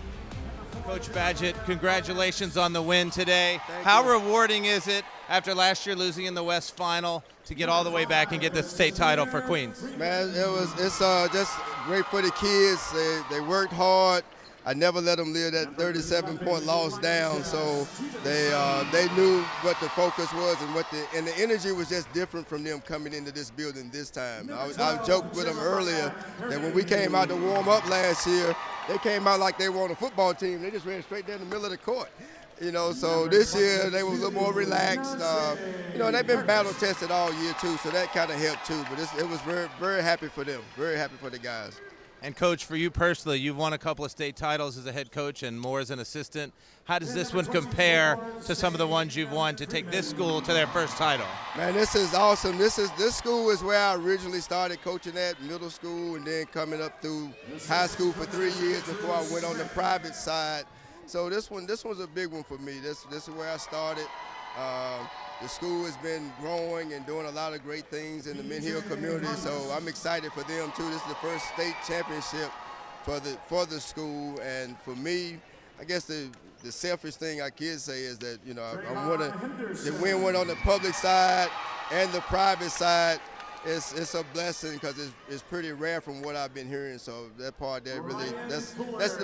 Coach Badgett, congratulations on the win today. How rewarding is it after last year losing in the West Final to get all the way back and get the state title for Queens? Man, it's just great for the kids. They worked hard. I never let them live that 37-point loss down, so they knew what the focus was and the energy was just different from them coming into this building this time. I joked with them earlier that when we came out to warm up last year, they came out like they were on a football team. They just ran straight down the middle of the court. So this year they were a little more relaxed. And they've been battle tested all year too, so that kind of helped too. But it was very, very happy for them, very happy for the guys. And Coach, for you personally, you've won a couple of state titles as a head coach and more as an assistant. How does this one compare to some of the ones you've won to take this school to their first title? Man, this is awesome. This school is where I originally started coaching at middle school and then coming up through high school for 3 years before I went on the private side. So this one's a big one for me. This is where I started. The school has been growing and doing a lot of great things in the Mint Hill community, so I'm excited for them too. This is the first state championship for the school, and for me, I guess the selfish thing I can say is that I want to win one on the public side and the private side. It's a blessing because it's pretty rare from what I've been hearing. So that part there really that's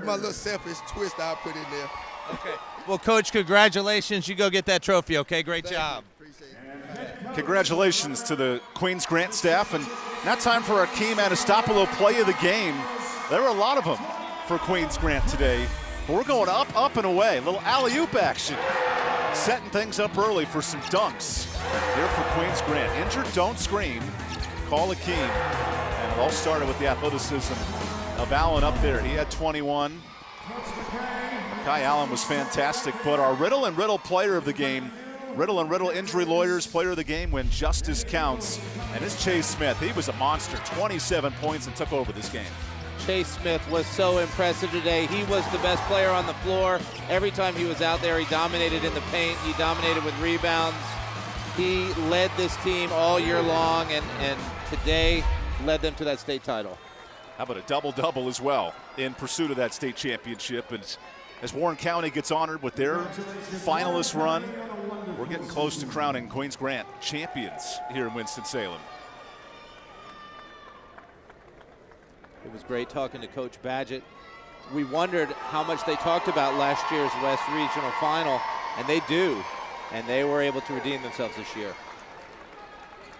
my little selfish twist I'll put in there. Okay. Well, Coach, congratulations. You go get that trophy, okay? Great job. Appreciate it. Congratulations to the Queens Grant staff. And now time for our Akeem Anastopoulos play of the game. There were a lot of them for Queens Grant today. But we're going up, and away. A little alley-oop action. Setting things up early for some dunks here for Queens Grant. Injured, don't scream. Call Akeem. And it all started with the athleticism of Allen up there. He had 21. Kai Allen was fantastic, but our Riddle and Riddle player of the game, Riddle and Riddle Injury Lawyers player of the game when justice counts, and it's Chase Smith. He was a monster, 27 points and took over this game. Chase Smith was so impressive today. He was the best player on the floor. Every time he was out there, he dominated in the paint. He dominated with rebounds. He led this team all year long, and today led them to that state title. How about a double-double as well in pursuit of that state championship? And as Warren County gets honored with their finalist run, we're getting close to crowning Queens Grant champions here in Winston-Salem. It was great talking to Coach Badgett. We wondered how much they talked about last year's West Regional Final, and they do. And they were able to redeem themselves this year.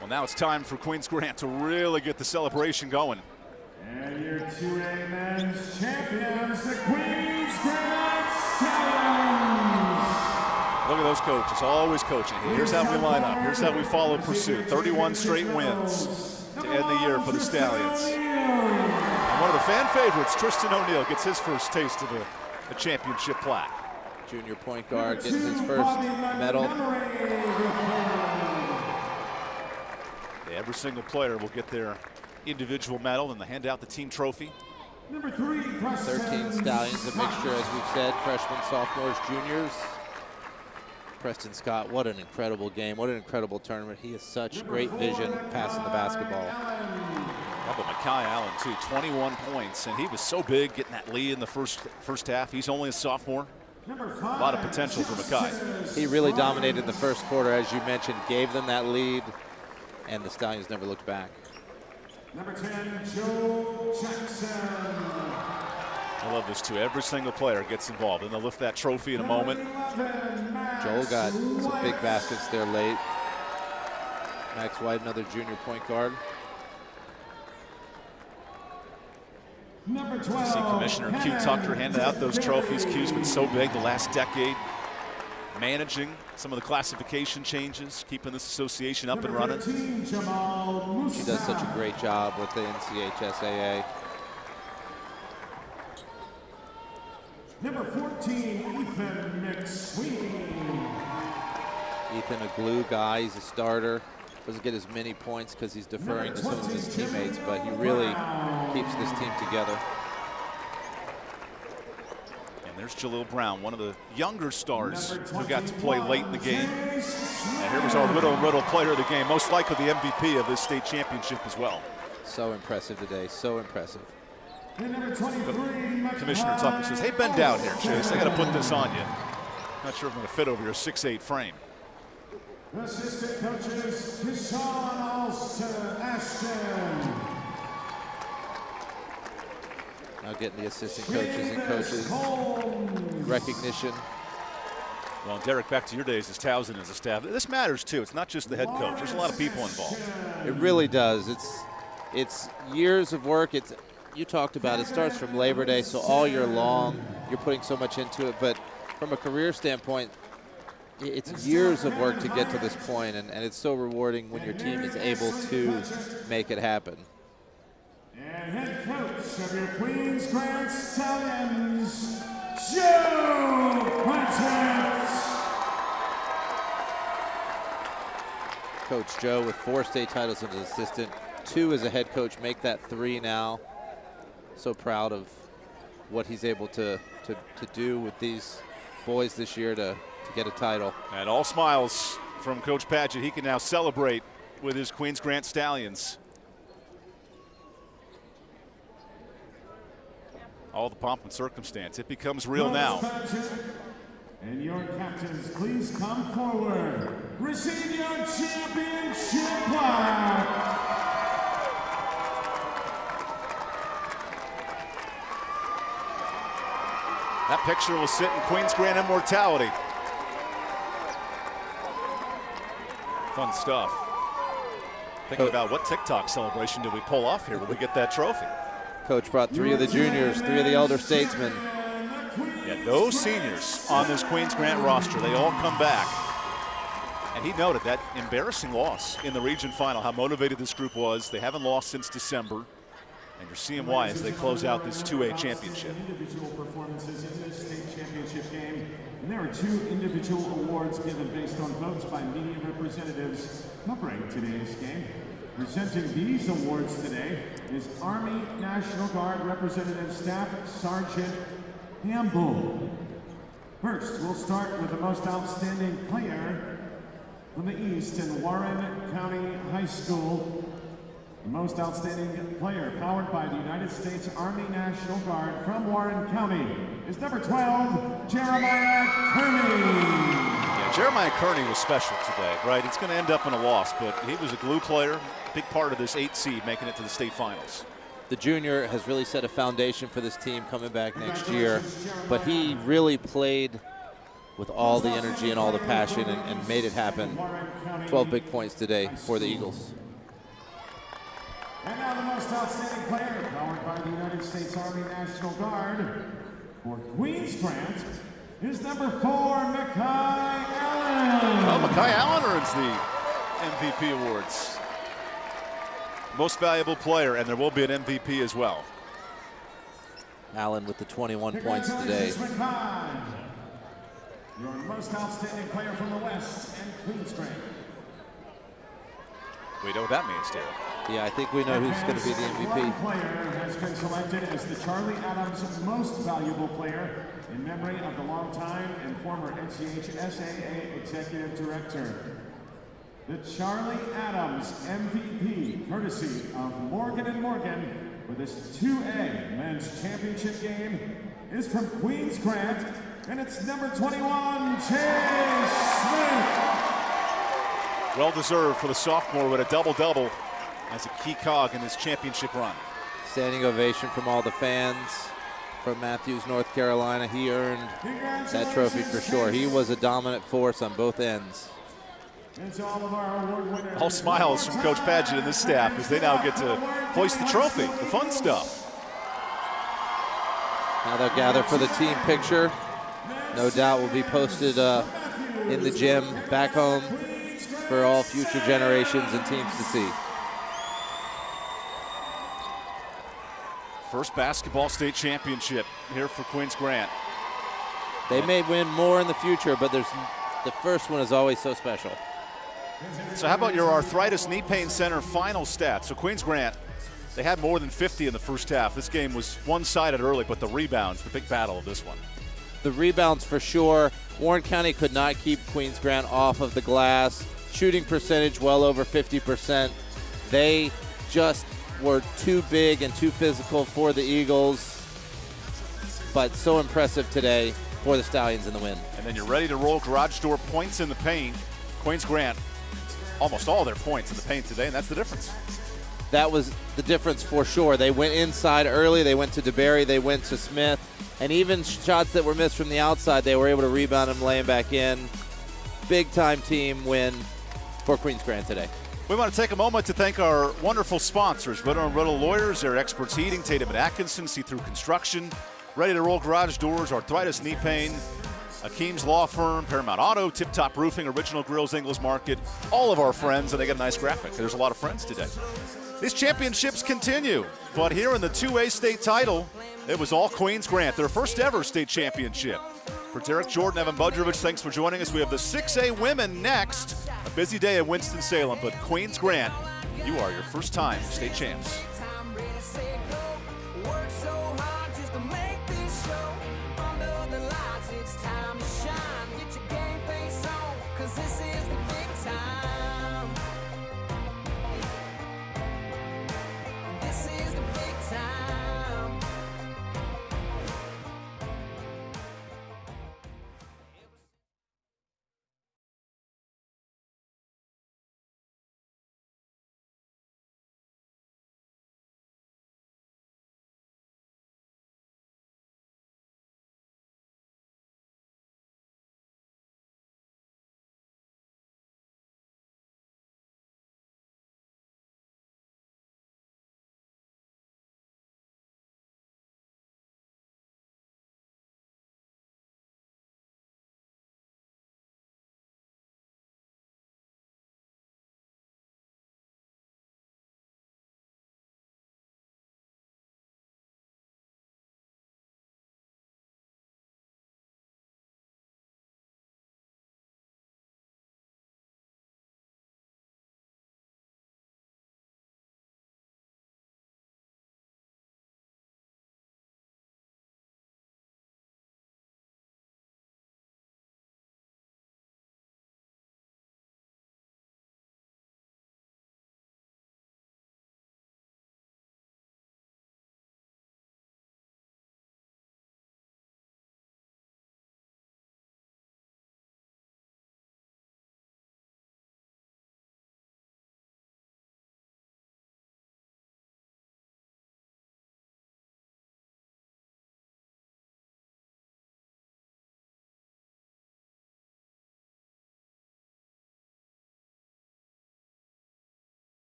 Well, now it's time for Queens Grant to really get the celebration going. And your 2A men's champions, the Queens Grant Stallions. Look at those coaches, always coaching. Here's how we line up. Here's how we follow pursuit. 31 straight wins to end the year for the Stallions. And one of the fan favorites, Tristan O'Neill, gets his first taste of the championship plaque. Junior point guard getting his first medal. Yeah, every single player will get their individual medal and they hand out the team trophy. Number 3, 13 Stallions, a mixture, as we've said, freshmen, sophomores, juniors. Preston Scott, what an incredible game, what an incredible tournament. He has such great vision passing the basketball. How about Kai Allen, too, 21 points, and he was so big getting that lead in the first half. He's only a sophomore. A lot of potential for Mackay. He really dominated the first quarter, as you mentioned, gave them that lead, and the Stallions never looked back. Number 10, Joe Jackson. I love this too. Every single player gets involved, and they'll lift that trophy in a moment. Joel got some big baskets there late. Max White, another junior point guard. Number 12. You see Commissioner Q Tucker handing out those trophies. Q's been so big the last decade, managing some of the classification changes, keeping this association up and running. She does such a great job with the NCHSAA. Number 14, Ethan McSweeney. Ethan, a glue guy, he's a starter. Doesn't get as many points because he's deferring to some of his teammates, but he really keeps this team together. And there's Jalil Brown, one of the younger stars who got to play late in the game. And here was our Riddle player of the game, most likely the MVP of this state championship as well. So impressive today, so impressive. Commissioner Tucker says, hey, bend down here, Chase. I got to put this on you. Not sure if I'm going to fit over your 6'8" frame. Assistant coaches, Deshaun Ashton. Now getting the assistant coaches and coaches recognition. Well, Derek, back to your days as Towson as a staff. This matters, too. It's not just the head coach. There's a lot of people involved. It really does. It's years of work. You talked about it starts from Labor Day, so all year long you're putting so much into it. But from a career standpoint, it's years of work to get to this point, and it's so rewarding when your team is able to make it happen. And head coach of your Queens Grant Stallions, Joe Quintet. Coach Joe with 4 state titles as an assistant, 2 as a head coach, make that 3 now. So proud of what he's able to do with these boys this year to get a title. And all smiles from Coach Padgett. He can now celebrate with his Queens Grant Stallions. All the pomp and circumstance. It becomes real now. And your captains, please come forward. Receive your championship plaque. That picture will sit in Queens Grant immortality. Fun stuff. Thinking about what TikTok celebration did we pull off here when we get that trophy. Coach brought 3 of the juniors, 3 of the elder statesmen. Yeah, those seniors on this Queens Grant roster, they all come back. And he noted that embarrassing loss in the region final, how motivated this group was. They haven't lost since December. And you're seeing why as they close out this 2A championship. Individual performances in this state championship game. And there are 2 individual awards given based on votes by media representatives covering today's game. Presenting these awards today is Army National Guard Representative Staff Sergeant Campbell. First, we'll start with the most outstanding player from the East in Warren County High School. The most outstanding player, powered by the United States Army National Guard from Warren County, is number 12, Jeremiah Kearney. Yeah, Jeremiah Kearney was special today, right? It's going to end up in a loss, but he was a glue player, big part of this 8 seed making it to the state finals. The junior has really set a foundation for this team coming back next year, but he really played with all the energy and all the passion and made it happen. 12 big points today for the Eagles. And now the most outstanding player, powered by the United States Army National Guard, for Queens Grant, is number 4, Mackay Allen. Well, Mackay Allen earns the MVP awards. Most valuable player, and there will be an MVP as well. Allen with the 21 points today. Mackay, your most outstanding player from the West and Queens Grant. We know what that means, Derek. Yeah, I think we know who's going to be the MVP. One player has been selected as the Charlie Adams Most Valuable Player in memory of the longtime and former NCHSAA Executive Director. The Charlie Adams MVP, courtesy of Morgan & Morgan, for this 2A Men's Championship game, is from Queens Grant, and it's number 21, Chase Smith. Well deserved for the sophomore with a double-double as a key cog in this championship run. Standing ovation from all the fans from Matthews, North Carolina. He earned that trophy for sure. He was a dominant force on both ends. All smiles from Coach Padgett and his staff as they now get to hoist the trophy, the fun stuff. Now they'll gather for the team picture. No doubt will be posted in the gym back home for all future generations and teams to see. First basketball state championship here for Queens Grant. They may win more in the future, but the first one is always so special. So how about your Arthritis Knee Pain Center final stats? So Queens Grant, they had more than 50 in the first half. This game was one-sided early, but the rebounds, the big battle of this one. The rebounds for sure. Warren County could not keep Queens Grant off of the glass. Shooting percentage well over 50%. They just were too big and too physical for the Eagles, but so impressive today for the Stallions in the win. And then you're ready to roll. Garage door points in the paint. Queens Grant, almost all their points in the paint today, and that's the difference. That was the difference for sure. They went inside early. They went to DeBerry. They went to Smith. And even shots that were missed from the outside, they were able to rebound them, lay them back in. Big-time team win for Queens Grant today. We want to take a moment to thank our wonderful sponsors, Riddle & Riddle Lawyers, Air Experts Heating, Tatum & Atkinson, See-Through Construction, Ready to Roll Garage Doors, Arthritis Knee Pain, Akeem's Law Firm, Paramount Auto, Tip Top Roofing, Original Grills, Ingles Market, all of our friends, and they got a nice graphic. There's a lot of friends today. These championships continue, but here in the 2A state title, it was all Queens Grant, their first ever state championship. For Derek Jordan, Evan Budrovich, thanks for joining us. We have the 6A women next. A busy day at Winston-Salem, but Queens Grant, you are your first time state champs.